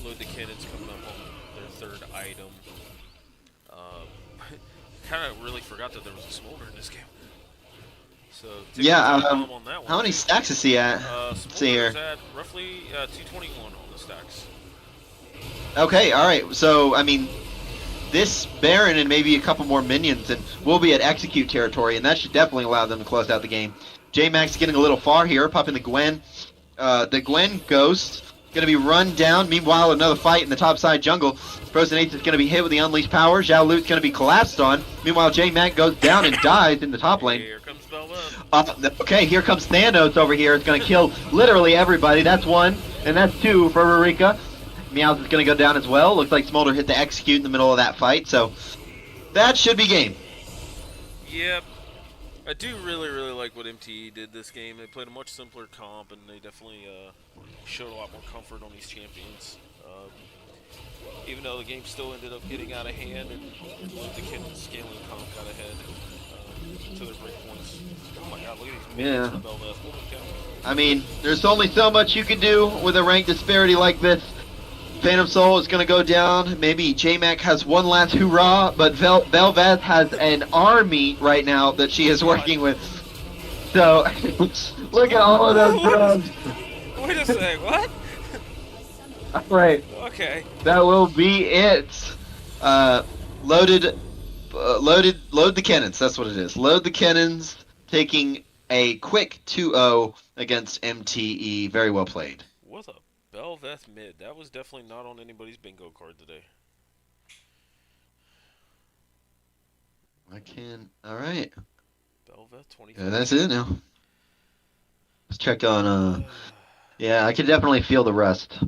load the cannons coming up on their third item. Kind of really forgot that there was a smolder in this game. So yeah, on that one how many too. stacks is he at? Let's see here. At roughly 221 on the stacks. Okay, alright. So, I mean, this Baron and maybe a couple more minions and we'll be at execute territory, and that should definitely allow them to close out the game. J-Max getting a little far here, popping the Gwen. The Gwen Ghost going to be run down. Meanwhile, another fight in the top side jungle. Frozen Ace is going to be hit with the Unleashed Power. Zhao Lute's going to be collapsed on. Meanwhile, J-Mac goes down and dies in the top lane. Here comes Bel'Veth. Okay, here comes Thanos over here. It's going to kill literally everybody. That's one, and that's two for Rurika. Meowth is going to go down as well. Looks like Smolder hit the execute in the middle of that fight, so that should be game. Yep. I do really like what MTE did this game. They played a much simpler comp, and they definitely showed a lot more comfort on these champions. Even though the game still ended up getting out of hand, and the Kennens scaling comp got ahead to their breakpoints. Oh my god, look at these minions from Bel'Veth. Holy cow. I mean, there's only so much you can do with a rank disparity like this. Phantom Soul is going to go down. Maybe J-Mac has one last hurrah, but Bel'Veth has an army right now that she is working with. So, look at all of those drugs. Wait a sec, what? Right. Okay. That will be it. Load the cannons. That's what it is. Load the cannons, taking a quick 2-0 against MTE. Very well played. What a Bel'Veth mid. That was definitely not on anybody's bingo card today. I can. All right. Belva, Yeah, 25. that's it now. Let's check on. Yeah, I can definitely feel the rust.